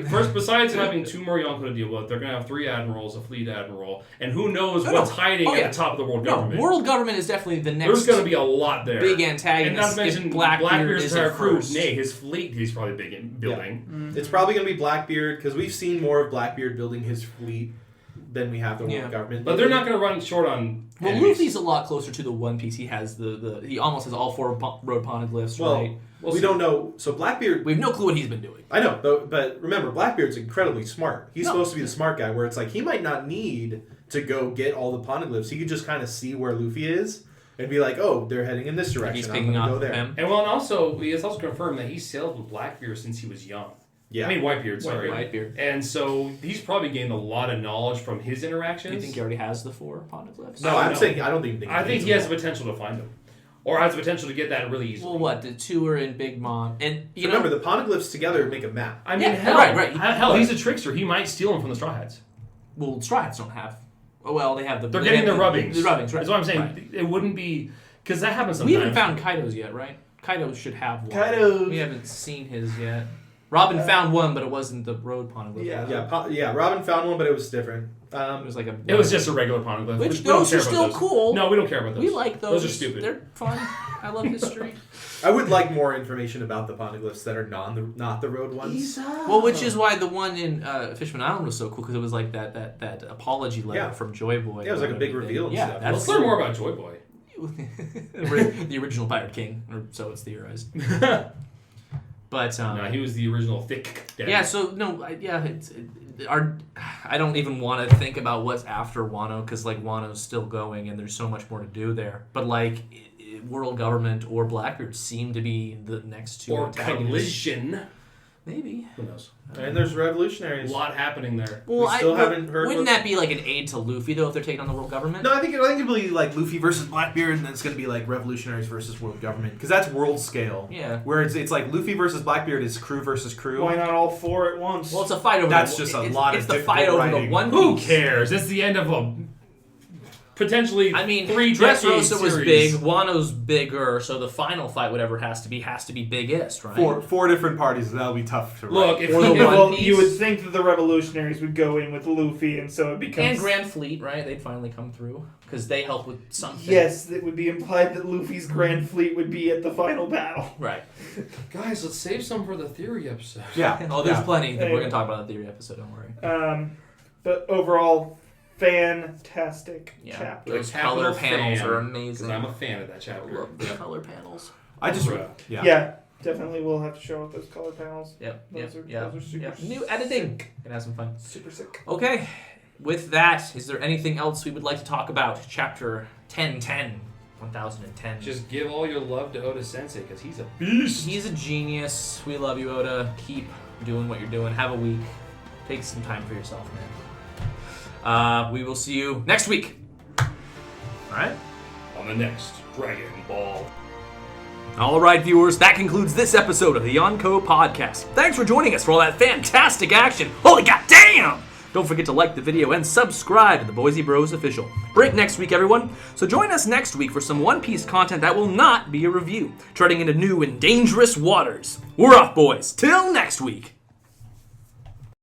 First, besides having 2 more Yonko to deal with, they're going to have 3 admirals, a fleet admiral, and who knows what's hiding at the top of the world government. World government is definitely the next. There's going to be a lot there. Big antagonist. And not to mention Blackbeard's entire crew. Nay, his fleet he's probably big in building. Yeah. Mm-hmm. It's probably going to be Blackbeard, because we've seen more of Blackbeard building his fleet than we have the world government. But they're not going to run short on. Well, Luffy's a lot closer to the One Piece. He has he almost has all 4 road poneglyphs, right? Well, we don't know. So Blackbeard, we have no clue what he's been doing. I know, but remember, Blackbeard's incredibly smart. He's supposed to be the smart guy, where it's like he might not need to go get all the poneglyphs. He could just kind of see where Luffy is. and be like, oh, they're heading in this direction. He's I'm picking going to up go there. him. And well, and also he has also confirmed that he sailed with Blackbeard since he was young. Yeah. I mean Whitebeard, sorry. Whitebeard. And so he's probably gained a lot of knowledge from his interactions. Do you think he already has the 4 poneglyphs? No, I'm saying I don't even think. I think he has the potential to find them, or has the potential to get that really easily. Well, what? The 2 are in Big Mom, and you Remember, know, the poneglyphs together make a map. I mean, Yeah, hell, right. hell, he's a trickster. He might steal them from the Straw Hats. well, Straw Hats don't have. Oh well, they have the. They're they getting have the rubbings. The rubbings, right? That's what I'm saying. Right. It wouldn't be because that happens We sometimes. haven't found Kaido's yet, right? Kaido should have one. Kaido. We haven't seen his yet. Robin found one, but it wasn't the road poneglyph. Yeah, Robin found one, but it was different. It was like a. It was just a regular poneglyph. Which We don't those care are about still those. cool. No, we don't care about those. We like those. Those are stupid. They're fun. I love history. I would like more information about the poneglyphs that are not the road ones. Well, which is why the one in Fishman Island was so cool because it was like that apology letter from Joy Boy. Yeah, it was like a big reveal and stuff. Let's learn more about Joy Boy. The original Pirate King, or so it's theorized. But No, he was the original thick daddy. yeah, so no, I don't even want to think about what's after Wano because like Wano's still going and there's so much more to do there. But like World Government or Blackbeard seem to be the next 2 Or antagonists. collision. Maybe. Who knows? And there's A revolutionaries. lot happening there. Well, We still haven't heard Wouldn't what- that be like an aid to Luffy though if they're taking on the World Government? No, I think it'll be like Luffy versus Blackbeard, and then it's going to be like revolutionaries versus world government because that's world scale. Yeah. Where it's like Luffy versus Blackbeard is crew versus crew. Why not all 4 at once? Well, it's a fight over. That's just a lot of It's the difficult fight over the writing. One Who Piece. cares? It's the end of a potentially I mean, 3 Dressrosa was series. big, Wano's bigger, so the final fight, whatever it has to be biggest, right? Four different parties. That'll be tough to Look, write. if Or he the did- One well, Piece. you would think that the revolutionaries would go in with Luffy, and so it becomes. And Grand Fleet, right? They'd finally come through because they help with something. Yes, it would be implied that Luffy's Grand Fleet would be at the final battle. Right. Guys, let's save some for the theory episode. Yeah. Oh, there's Yeah. plenty. Hey. We're gonna talk about the theory episode. Don't worry. But overall, fantastic Yeah. chapter. Those Capital color panels fan, are 'cause amazing. I'm a fan of that I chapter. love the color panels. I just Bruh. Yeah, definitely we'll have to show up those color panels. Yep. Those Yep. are- Yep. those are super Yep. New editing. Gonna have some fun. Super sick. Okay. With that, is there anything else we would like to talk about? Chapter 1010. 1010. Just give all your love to Oda Sensei because he's a beast. He's a genius. We love you, Oda. Keep doing what you're doing. Have a week. Take some time for yourself, man. We will see you next week. All right? On the next Dragon Ball. All right, viewers, that concludes this episode of the Yonko Podcast. Thanks for joining us for all that fantastic action. Holy goddamn! Don't forget to like the video and subscribe to the Boise Bros Official. Break next week, everyone. So join us next week for some One Piece content that will not be a review, treading into new and dangerous waters. We're off, boys. Till next week.